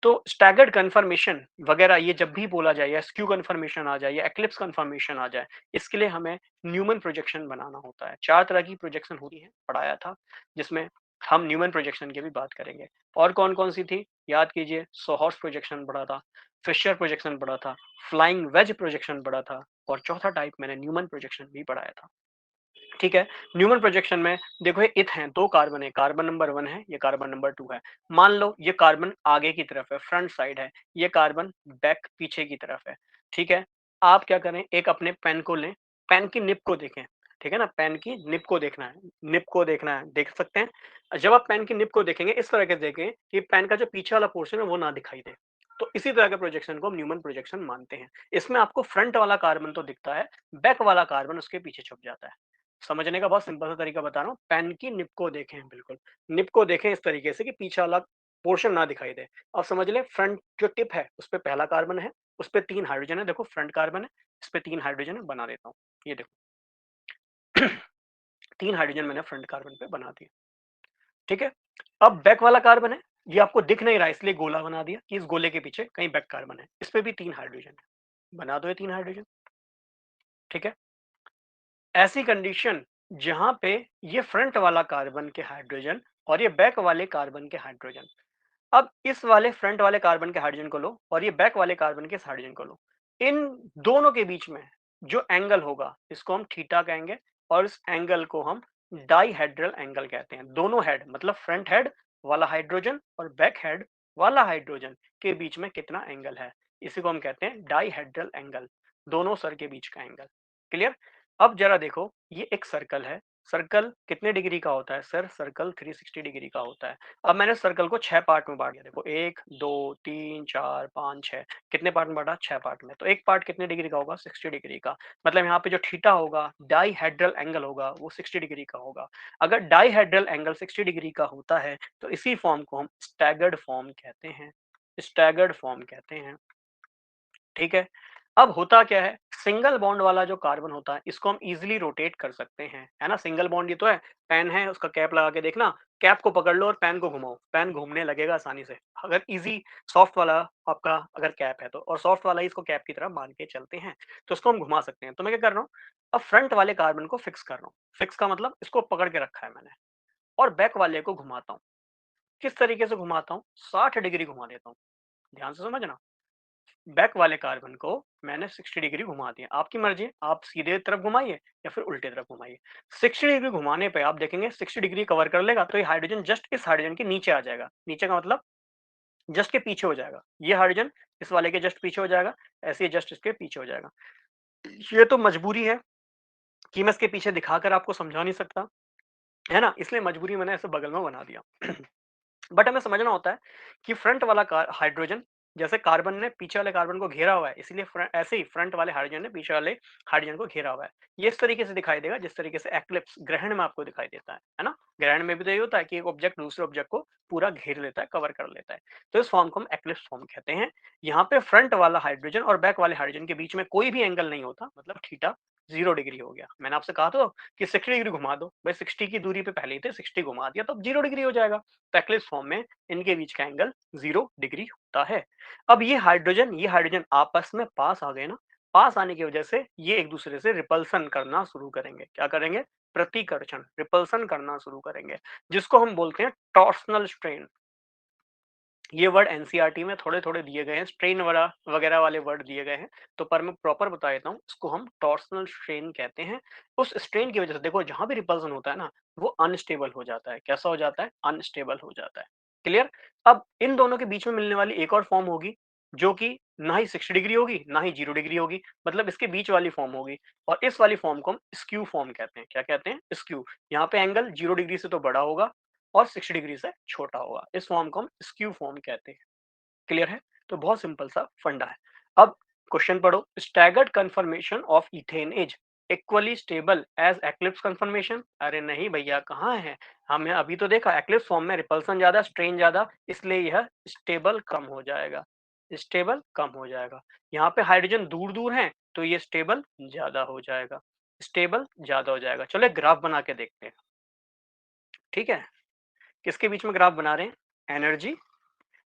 तो स्टैगर्ड कन्फर्मेशन वगैरह ये जब भी बोला जाए या स्क्यू कन्फर्मेशन आ जाए या एक्लिप्स कन्फर्मेशन आ जाए, इसके लिए हमें न्यूमन प्रोजेक्शन बनाना होता है। 4 तरह की प्रोजेक्शन होती है, पढ़ाया था, जिसमें हम न्यूमन प्रोजेक्शन की भी बात करेंगे। और कौन-कौन सी थी? याद कीजिए, सोहर्स प्रोजेक्शन पढ़ा था, फिशर प्रोजेक्शन पढ़ा था, फ्लाइंग वेज प्रोजेक्शन पढ़ा था और चौथा टाइप मैंने न्यूमन प्रोजेक्शन भी पढ़ाया था। ठीक है, न्यूमन प्रोजेक्शन में देखो ये इथ हैं, 2 कार्बन है, कार्बन नंबर 1 है, ये कार्बन नंबर 2 है। मान लो ये कार्बन आगे की तरफ है, फ्रंट साइड है, ये कार्बन बैक पीछे की तरफ है। ठीक है, आप क्या करें, एक अपने पेन को लें, पेन की निब को देखें, ठीक है ना? पेन की निब को देखना है, निब को देखना है, देख सकते हैं? जब आप पेन की निब को देखेंगे, इस तरह के देखें कि पेन का जो पीछे वाला पोर्शन है वो ना दिखाई दे। तो इसी तरह के प्रोजेक्शन को हम न्यूमन प्रोजेक्शन मानते हैं। इसमें आपको फ्रंट वाला कार्बन तो दिखता है, बैक वाला कार्बन उसके पीछे छुप जाता है। समझने का बहुत सिंपल सा तरीका बता रहा हूँ, पेन की निब को देखें बिल्कुल। निब को देखें इस तरीके से कि पीछे वाला पोर्शन ना दिखाई दे। अब समझ लें फ्रंट जो टिप है, उसपे पहला कार्बन है, उसपे 3 हाइड्रोजन है, देखो फ्रंट कार्बन है, इसपे 3 हाइड्रोजन है, बना देता हूँ। ये देखो 3 हाइड्रोजन मैंने फ्रंट कार्बन पे बना दिए। ठीक है? अब बैक वाला कार्बन है, ये आपको दिख नहीं रहा है इसलिए गोला बना दिया कि इस गोले के पीछे कहीं बैक कार्बन है। इस पे भी 3 हाइड्रोजन है, बना दो ये 3 हाइड्रोजन, ठीक है? ऐसी कंडीशन जहां पे ये फ्रंट वाला कार्बन के हाइड्रोजन और ये बैक वाले कार्बन के हाइड्रोजन, अब इस वाले फ्रंट वाले कार्बन के हाइड्रोजन को लो और ये बैक वाले कार्बन के हाइड्रोजन को लो, इन दोनों के बीच में जो एंगल होगा इसको हम थीटा कहेंगे और इस एंगल को हम डाईहेड्रल एंगल कहते हैं। दोनों हेड मतलब फ्रंट हेड वाला हाइड्रोजन और बैक हेड वाला हाइड्रोजन के बीच में कितना एंगल है, इसी को हम कहते हैं डाईहेड्रल एंगल, दोनों सर के बीच का एंगल। क्लियर? अब जरा देखो, ये एक सर्कल है, सर्कल कितने डिग्री का होता है सर? सर्कल 360 डिग्री का होता है। अब मैंने सर्कल को 6 पार्ट में बांट दिया, देखो 1 2 3 4 5 6, कितने पार्ट में बांटा? 6 पार्ट में। तो एक पार्ट कितने डिग्री का होगा? 60 डिग्री का। मतलब यहाँ पे जो थीटा होगा, डाईहेड्रल एंगल होगा, वो 60 डिग्री का होगा। अगर डाईहेड्रल एंगल 60 डिग्री का होता है तो इसी फॉर्म को हम स्टैगर्ड फॉर्म कहते हैं, स्टैगर्ड फॉर्म कहते हैं। ठीक है? अब होता क्या है, सिंगल बॉन्ड वाला जो कार्बन होता है इसको हम इजीली रोटेट कर सकते हैं, है ना? सिंगल बॉन्ड ये तो है, पेन है उसका कैप लगा के देखना, कैप को पकड़ लो और पेन को घुमाओ, पेन घूमने लगेगा आसानी से। अगर इजी सॉफ्ट वाला आपका अगर कैप है तो, और सॉफ्ट वाला ही इसको कैप की तरह मान के चलते हैं, तो इसको हम घुमा सकते हैं। तो मैं क्या कर रहा हूँ, अब फ्रंट वाले कार्बन को फिक्स कर रहा हूँ, फिक्स का मतलब इसको पकड़ के रखा है मैंने, और बैक वाले को घुमाता हूँ। किस तरीके से घुमाता हूँ? 60 डिग्री घुमा देता हूँ, ध्यान से समझना। बैक वाले कार्बन को मैंने 60 डिग्री घुमा दिया, आपकी मर्जी, आप सीधे तरफ घुमाइए या फिर उल्टे तरफ घुमाइए। 60 डिग्री घुमाने पे आप देखेंगे 60 डिग्री कवर कर लेगा, तो ये हाइड्रोजन जस्ट इस हाइड्रोजन के नीचे आ जाएगा। नीचे का मतलब जस्ट के पीछे हो जाएगा, ये हाइड्रोजन इस वाले के जस्ट पीछे हो जाएगा, ऐसे ही जस्ट इसके पीछे हो जाएगा। ये तो मजबूरी है कि मैं इसके पीछे दिखाकर आपको समझा नहीं सकता, है ना? इसलिए मजबूरी मैंने ऐसे बगल में बना दिया। बट हमें समझना होता है कि फ्रंट वाला हाइड्रोजन, जैसे कार्बन ने पीछे वाले कार्बन को घेरा हुआ है, इसलिए ऐसे ही फ्रंट वाले हाइड्रोजन ने पीछे वाले हाइड्रोजन को घेरा हुआ है। ये इस तरीके से दिखाई देगा जिस तरीके से एक्लिप्स ग्रहण में आपको दिखाई देता है ना? ग्रहण में भी तो ये होता है कि एक ऑब्जेक्ट दूसरे ऑब्जेक्ट को पूरा घेर लेता है, कवर कर लेता है। तो इस फॉर्म को हम एक्लिप्स फॉर्म कहते हैं। यहाँ पे फ्रंट वाला हाइड्रोजन और बैक वाले हाइड्रोजन के बीच में कोई भी एंगल नहीं होता, मतलब थीटा 0 डिग्री हो गया। मैंने आपसे कहा तो कि 60 डिग्री घुमा दो, भाई 60 की दूरी पे पहले ही थे, 60 घुमा दिया तो अब 0 डिग्री हो जाएगा। तो एक्लिप्स फॉर्म में इनके बीच का एंगल 0 डिग्री होता है। अब ये हाइड्रोजन आपस में पास आ गए ना, पास आने की वजह से ये एक दूसरे से रिपल्सन करना शुरू करेंगे। क्या करेंगे? प्रतिकर्षण, रिपल्सन करना शुरू करेंगे, जिसको हम बोलते हैं टॉर्सनल स्ट्रेन। ये वर्ड एनसीईआरटी में थोड़े-थोड़े दिए गए हैं, स्ट्रेन वरा वगैरह वाले वर्ड दिए गए हैं, तो पर मैं प्रॉपर बता देता हूँ, इसको हम टॉर्सनल स्ट्रेन कहते हैं। उस स्ट्रेन की वजह से देखो जहाँ भी रिपल्सन होता है ना, वो अनस्टेबल हो जाता है। कैसा हो जाता है? अनस्टेबल हो जाता है। क्लियर? अब इन दोनों के बीच में मिलने वाली एक और फॉर्म होगी, जो कि ना ही 60 डिग्री होगी, ना ही 0 डिग्री होगी, मतलब इसके बीच वाली फॉर्म होगी, और इस वाली फॉर्म को हम स्क्यू फॉर्म कहते हैं। क्या कहते हैं? स्क्यू। यहाँ पे एंगल 0 डिग्री से तो बड़ा होगा और 60 डिग्री से छोटा होगा। इस फॉर्म को हम स्क्यू फॉर्म कहते हैं। क्लियर है? तो बहुत सिंपल सा फंडा है। अब क्वेश्चन पढ़ो, staggered conformation of ethane is equally stable as eclipse conformation. अरे नहीं भैया, कहाँ है? हमने अभी तो देखा एक्लिप्स फॉर्म में रिपल्सन ज्यादा, स्ट्रेन ज्यादा, इसलिए यह स्टेबल कम हो जाएगा, स्टेबल कम हो जाएगा। यहाँ पे हाइड्रोजन दूर दूर है तो ये स्टेबल ज्यादा हो जाएगा, स्टेबल ज्यादा हो जाएगा। चलो एक ग्राफ बना के देखते हैं, ठीक है? किसके बीच में ग्राफ बना रहे हैं? एनर्जी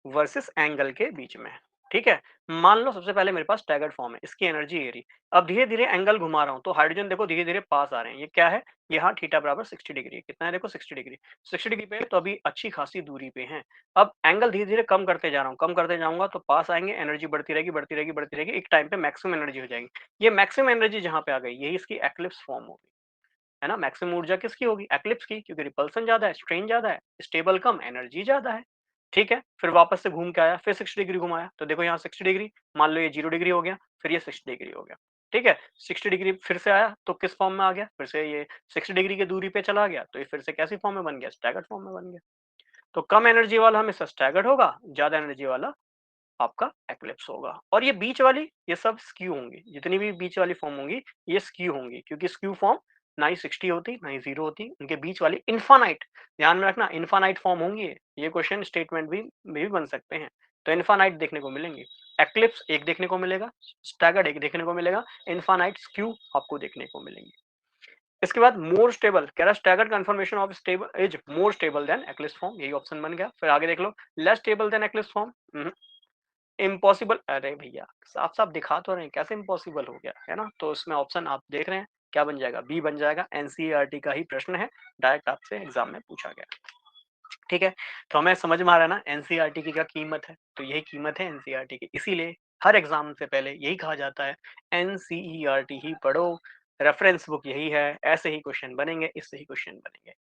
वर्सेस एंगल के बीच में। ठीक है? मान लो सबसे पहले मेरे पास स्टैगर्ड फॉर्म है, इसकी एनर्जी ये रही। अब धीरे-धीरे एंगल घुमा रहा हूँ तो हाइड्रोजन देखो धीरे-धीरे पास आ रहे हैं। ये क्या है? यहाँ थीटा बराबर 60 डिग्री है। कितना है देखो? 60 डिग्री। 60 डिग्री पे तो अभी अच्छी खासी दूरी पे हैं। अब एंगल धीरे-धीरे कम करते जा रहा हूँ, कम करते जाऊँगा तो पास आएँगे, एनर्जी बढ़ती रहेगी, बढ़ती रहेगी, बढ़ती रहेगी। एक टाइम पे मैक्सिमम एनर्जी हो जाएगी। ये मैक्सिमम एनर्जी जहाँ पे आ गई, यही इसकी एक्लिप्स फॉर्म होगी। है ना? मैक्सिमम ऊर्जा किसकी होगी? एक्लिप्स की, क्योंकि रिपल्सन ज्यादा है, स्ट्रेन ज्यादा है, स्टेबल कम, एनर्जी ज्यादा है। ठीक है? फिर वापस से घूम के आया, फिर 60 डिग्री घुमाया, तो देखो यहाँ 60 डिग्री, मान लो ये 0 डिग्री हो गया, फिर ये 60 डिग्री हो गया। ठीक है? 60 डिग्री फिर से आया तो किस फॉर्म में आ गया? फिर से ये 60 डिग्री की दूरी पे चला गया, तो ये फिर से कैसी फॉर्म में बन गया? स्टैगर्ड फॉर्म में बन गया। तो कम एनर्जी वाला हमेशा स्टैगर्ड होगा, ज्यादा एनर्जी वाला आपका एक्लिप्स होगा। और ये बीच वाली, ये सब स्क्यू होंगी, जितनी भी बीच वाली फॉर्म होंगी ये स्क्यू होंगी, क्योंकि स्क्यू फॉर्म ना ही 60 होती ना ही 0 होती, उनके बीच वाली इन्फानाइट, ध्यान में रखना, इन्फानाइट फॉर्म होंगी। ये क्वेश्चन स्टेटमेंट भी बन सकते हैं। तो इन्फानाइट देखने को मिलेंगे, एक्लिप्स एक देखने को मिलेगा, स्टैगर्ड एक देखने को मिलेगा, इन्फानाइट स्क्यू आपको देखने को मिलेंगे। इसके बाद मोर स्टेबल कह रहा है staggered conformation of stable is more stable than eclipse form, यही ऑप्शन बन गया। फिर आगे देख लो, less stable than eclipse form, impossible, अरे भैया साफ-साफ दिखा तो रहे हैं, कैसे इम्पॉसिबल हो गया, है ना? तो इसमें ऑप्शन आप देख रहे हैं, क्या बन जाएगा? बी बन जाएगा, एनसीईआरटी का ही प्रश्न है, डायरेक्ट आपसे एग्ज़ाम में पूछा गया। ठीक है? तो हमें समझ में आ रहा है ना एनसीईआरटी की क्या कीमत है? तो यही कीमत है एनसीईआरटी की, इसीलिए हर एग्ज़ाम से पहले यही कहा जाता है, एनसीईआरटी ही पढ़ो, रेफरेंस बुक यही है, ऐसे ही क्वेश्चन बनेंगे, इससे ही क्वेश्चन बनेंगे।